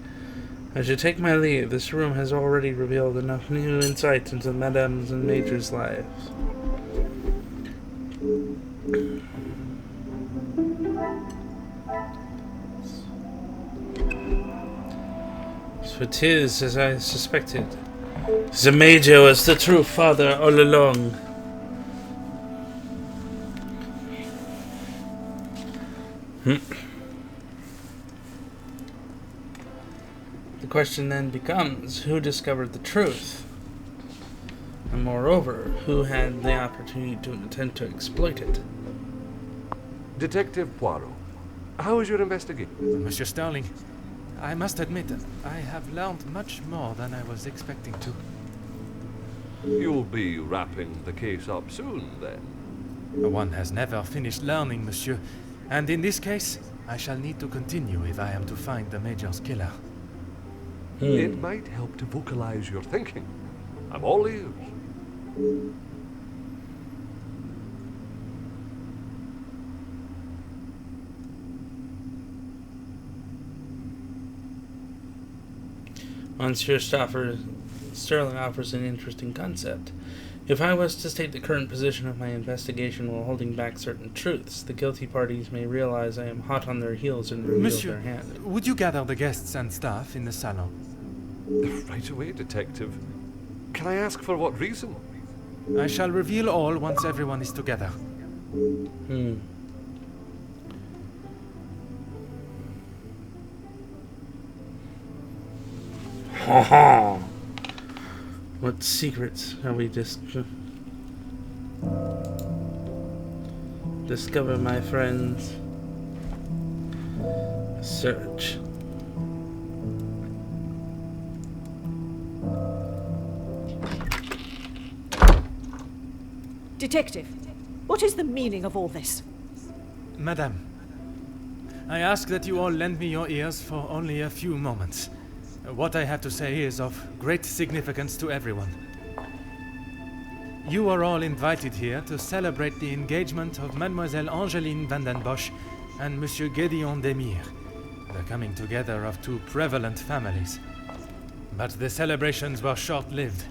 I should take my leave. This room has already revealed enough new insights into Madame's and Major's lives. So it is as I suspected. The Major was the true father all along. The question then becomes, who discovered the truth? And moreover, who had the opportunity to attempt to exploit it? Detective Poirot, how is your investigation? Monsieur Sterling, I must admit, I have learned much more than I was expecting to. You'll be wrapping the case up soon, then? One has never finished learning, monsieur. And in this case, I shall need to continue if I am to find the Major's killer. It might help to vocalize your thinking. I'm all ears. Monsieur Sterling offers an interesting concept. If I was to state the current position of my investigation while holding back certain truths, the guilty parties may realize I am hot on their heels and reveal Monsieur, their hand. would you gather the guests and staff in the salon? Right away, Detective. Can I ask for what reason? I shall reveal all once everyone is together. Ha ha! What secrets are we discover, my friends? Search. Detective, what is the meaning of all this? Madame, I ask that you all lend me your ears for only a few moments. What I have to say is of great significance to everyone. You are all invited here to celebrate the engagement of Mademoiselle Angeline van den Bosch and Monsieur Gédéon Demire, the coming together of two prevalent families. But the celebrations were short-lived,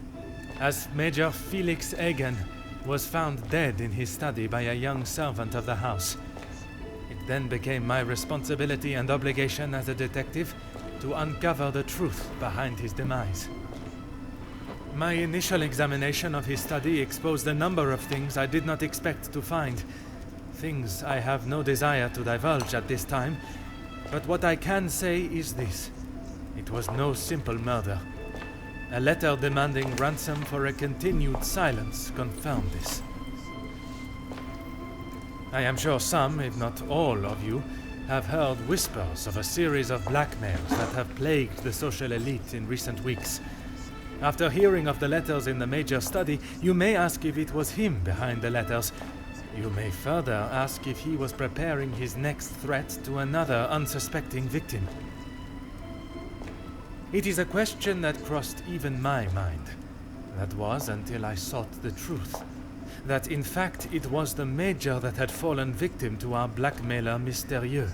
as Major Felix Hagen was found dead in his study by a young servant of the house. It then became my responsibility and obligation as a detective to uncover the truth behind his demise. My initial examination of his study exposed a number of things I did not expect to find. Things I have no desire to divulge at this time, but what I can say is this. It was no simple murder. A letter demanding ransom for a continued silence confirmed this. I am sure some, if not all of you, have heard whispers of a series of blackmails that have plagued the social elite in recent weeks. After hearing of the letters in the Major's study, you may ask if it was him behind the letters. You may further ask if he was preparing his next threat to another unsuspecting victim. It is a question that crossed even my mind. That was until I sought the truth. That in fact it was the Major that had fallen victim to our blackmailer Mystérieux.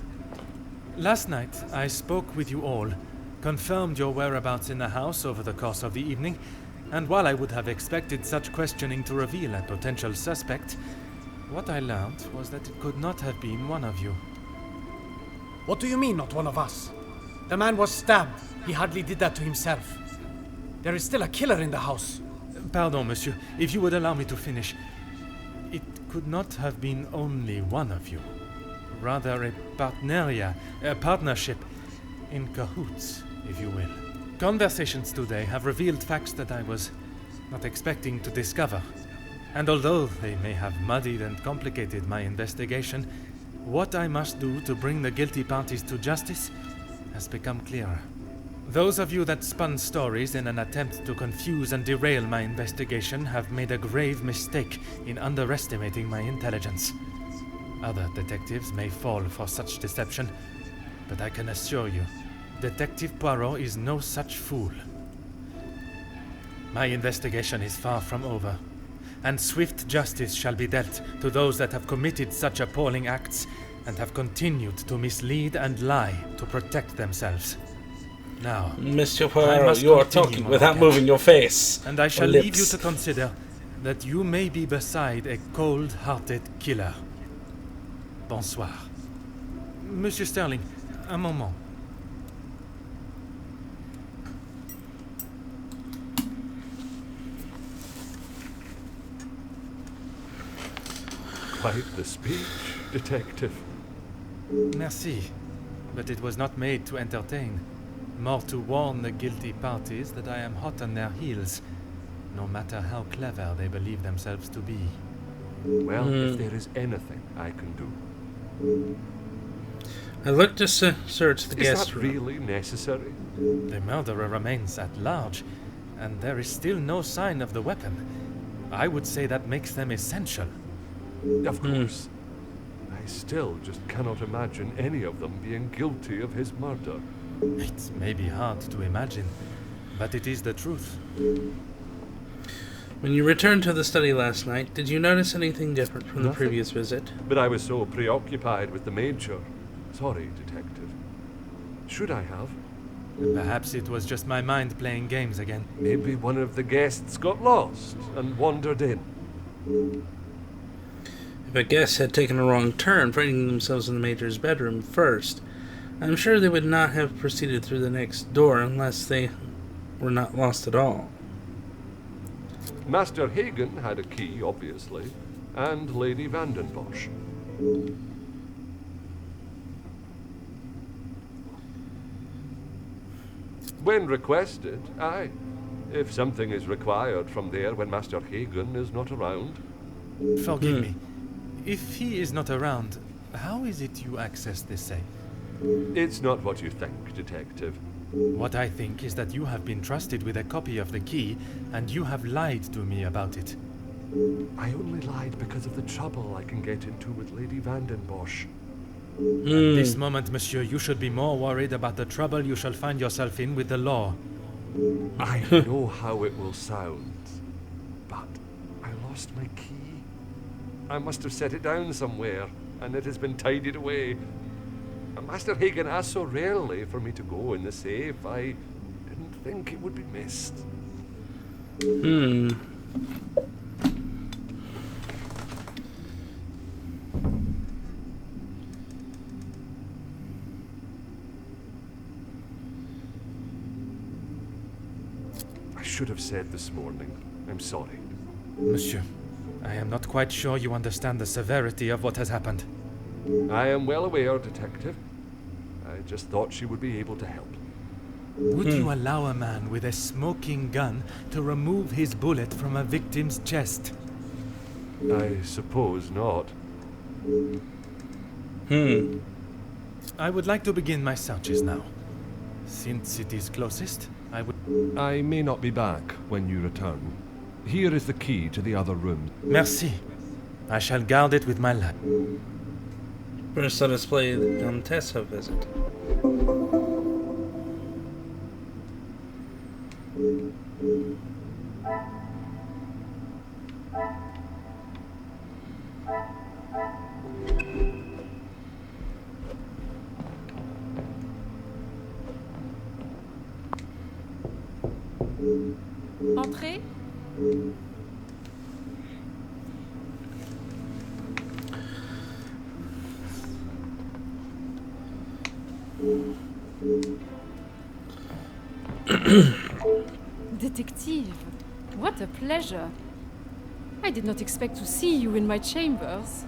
Last night I spoke with you all, confirmed your whereabouts in the house over the course of the evening, and while I would have expected such questioning to reveal a potential suspect, what I learned was that it could not have been one of you. What do you mean, not one of us? The man was stabbed. He hardly did that to himself. There is still a killer in the house. Pardon, monsieur, if you would allow me to finish. It could not have been only one of you. Rather a partneria, a partnership, in cahoots, if you will. Conversations today have revealed facts that I was not expecting to discover. And although they may have muddied and complicated my investigation, what I must do to bring the guilty parties to justice has become clearer. Those of you that spun stories in an attempt to confuse and derail my investigation have made a grave mistake in underestimating my intelligence. Other detectives may fall for such deception, but I can assure you, Detective Poirot is no such fool. My investigation is far from over, and swift justice shall be dealt to those that have committed such appalling acts and have continued to mislead and lie to protect themselves. Now, Mr. Poirot, you are talking without moving your face. And I shall leave you to consider that you may be beside a cold-hearted killer. Bonsoir. Monsieur Sterling, un moment. Quite the speech, detective. Merci, but it was not made to entertain. More to warn the guilty parties that I am hot on their heels, no matter how clever they believe themselves to be. Well, if there is anything I can do. I looked to search the guest room. Is that really necessary? The murderer remains at large, and there is still no sign of the weapon. I would say that makes them essential. Of course. I still just cannot imagine any of them being guilty of his murder. It may be hard to imagine, but it is the truth. When you returned to the study last night, did you notice anything different from the Nothing. previous visit? But I was so preoccupied with the Major. Sorry, detective. Should I have? Perhaps it was just my mind playing games again. Maybe one of the guests got lost and wandered in. If a guest had taken a wrong turn, finding themselves in the Major's bedroom first, I'm sure they would not have proceeded through the next door unless they were not lost at all. Master Hagen had a key, obviously, and Lady Vandenbosch. When requested, aye. If something is required from there when Master Hagen is not around. Forgive me. If he is not around, how is it you access this safe? It's not what you think, detective. What I think is that you have been trusted with a copy of the key, and you have lied to me about it. I only lied because of the trouble I can get into with Lady Vandenbosch. At this moment, monsieur, you should be more worried about the trouble you shall find yourself in with the law. I know how it will sound, but I lost my key. I must have set it down somewhere, and it has been tidied away. Master Hagen asked so rarely for me to go in the safe, I didn't think it would be missed. I should have said this morning. I'm sorry. Monsieur, I am not quite sure you understand the severity of what has happened. I am well aware, detective. I just thought she would be able to help. Would you allow a man with a smoking gun to remove his bullet from a victim's chest? I suppose not. I would like to begin my searches now. Since it is closest, I would... I may not be back when you return. Here is the key to the other room. Merci. I shall guard it with my life. First, let us play the Tessa visit. Entrez. Detective, what a pleasure. I did not expect to see you in my chambers.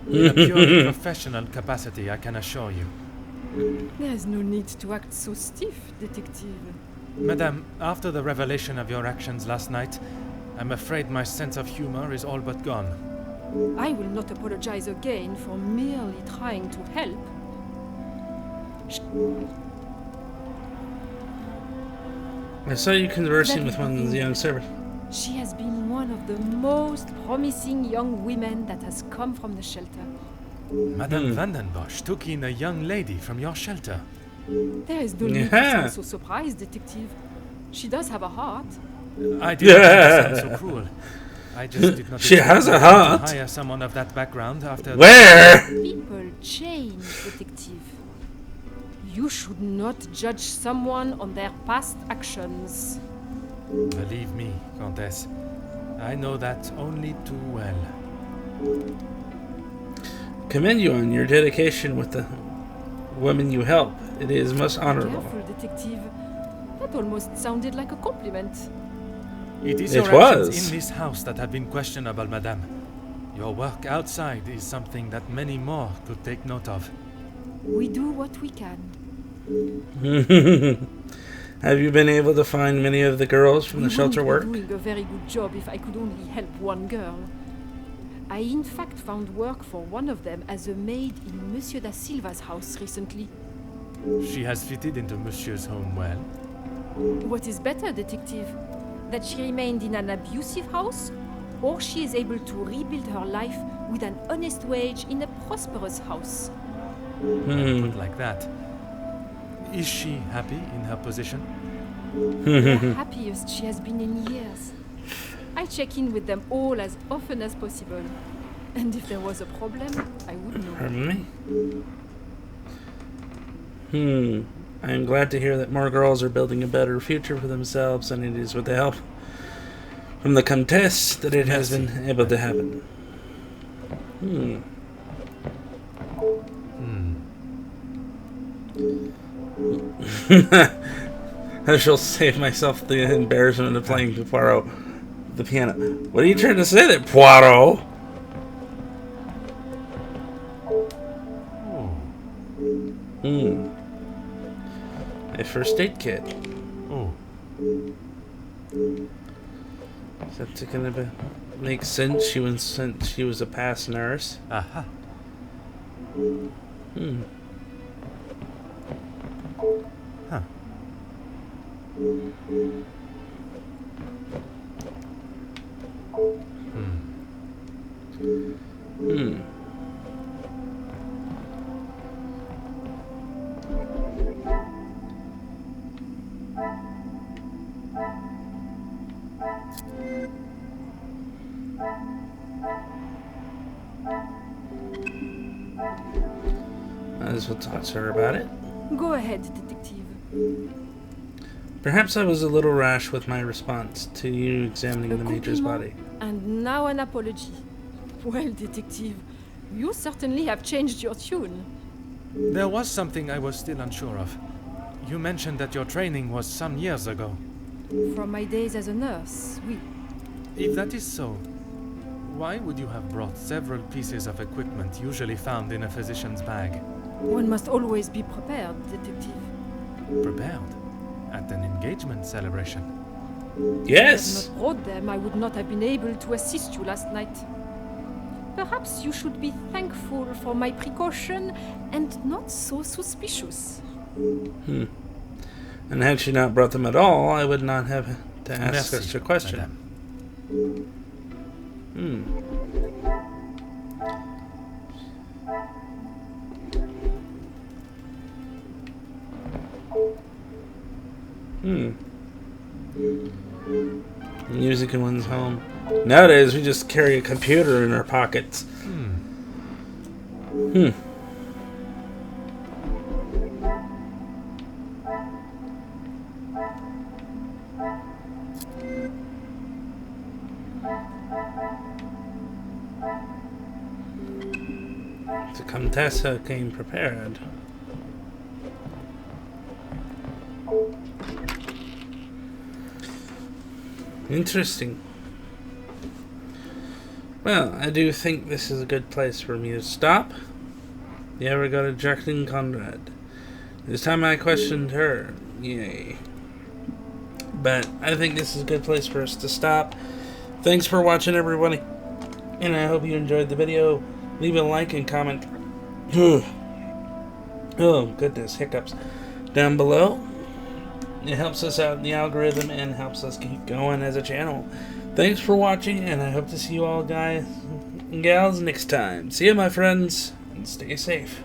In a purely professional capacity, I can assure you. There is no need to act so stiff, Detective. Madame, after the revelation of your actions last night, I'm afraid my sense of humor is all but gone. I will not apologize again for merely trying to help. I saw you conversing with one of the young servants. She has been one of the most promising young women that has come from the shelter. Madame Vandenbosch took in a young lady from your shelter. There is no need to sound so surprised, Detective. She does have a heart. I didn't mean to sound so cruel. I just did not She expect has a to heart. hire someone of that background after Where? People change, Detective. You should not judge someone on their past actions. Believe me, Countess, I know that only too well. Commend you on your dedication with the women you help. It is most honorable. Careful, Detective. That almost sounded like a compliment. It is It your actions was. in this house that have been questionable, Madame. Your work outside is something that many more could take note of. We do what we can. Have you been able to find many of the girls from We the shelter work? wouldn't be doing a very good job if I could only help one girl. I in fact found work for one of them as a maid in Monsieur da Silva's house recently. She has fitted into Monsieur's home well. What is better, Detective? That she remained in an abusive house, or she is able to rebuild her life with an honest wage in a prosperous house? Put like that. Is she happy in her position? The happiest she has been in years. I check in with them all as often as possible. And if there was a problem, I would know. Pardon me? I am glad to hear that more girls are building a better future for themselves, and it is with the help from the Comtesse that it has been able to happen. I shall save myself the embarrassment of playing Poirot the piano. What are you trying to say there, Poirot? A first aid kit. Oh. Is that gonna make sense? She was a past nurse. Aha. Huh. Might as well talk to her about it. Go ahead, Detective. Perhaps I was a little rash with my response to you examining the Major's body. And now an apology. Well, Detective, you certainly have changed your tune. There was something I was still unsure of. You mentioned that your training was some years ago. From my days as a nurse, oui. If that is so, why would you have brought several pieces of equipment usually found in a physician's bag? One must always be prepared, Detective. Prepared? At an engagement celebration? Yes! If I had not brought them, I would not have been able to assist you last night. Perhaps you should be thankful for my precaution and not so suspicious. And had she not brought them at all, I would not have to ask such a question. Madame. Music in one's home. Nowadays, we just carry a computer in our pockets. The Contessa came prepared. Interesting. Well, I do think this is a good place for me to stop. You ever go to Jacqueline Conrad? This time I questioned her. Yay. But I think this is a good place for us to stop. Thanks for watching, everybody. And I hope you enjoyed the video. Leave a like and comment. Oh, goodness, hiccups. Down below. It helps us out in the algorithm and helps us keep going as a channel. Thanks for watching, and I hope to see you all guys and gals next time. See you, my friends, and stay safe.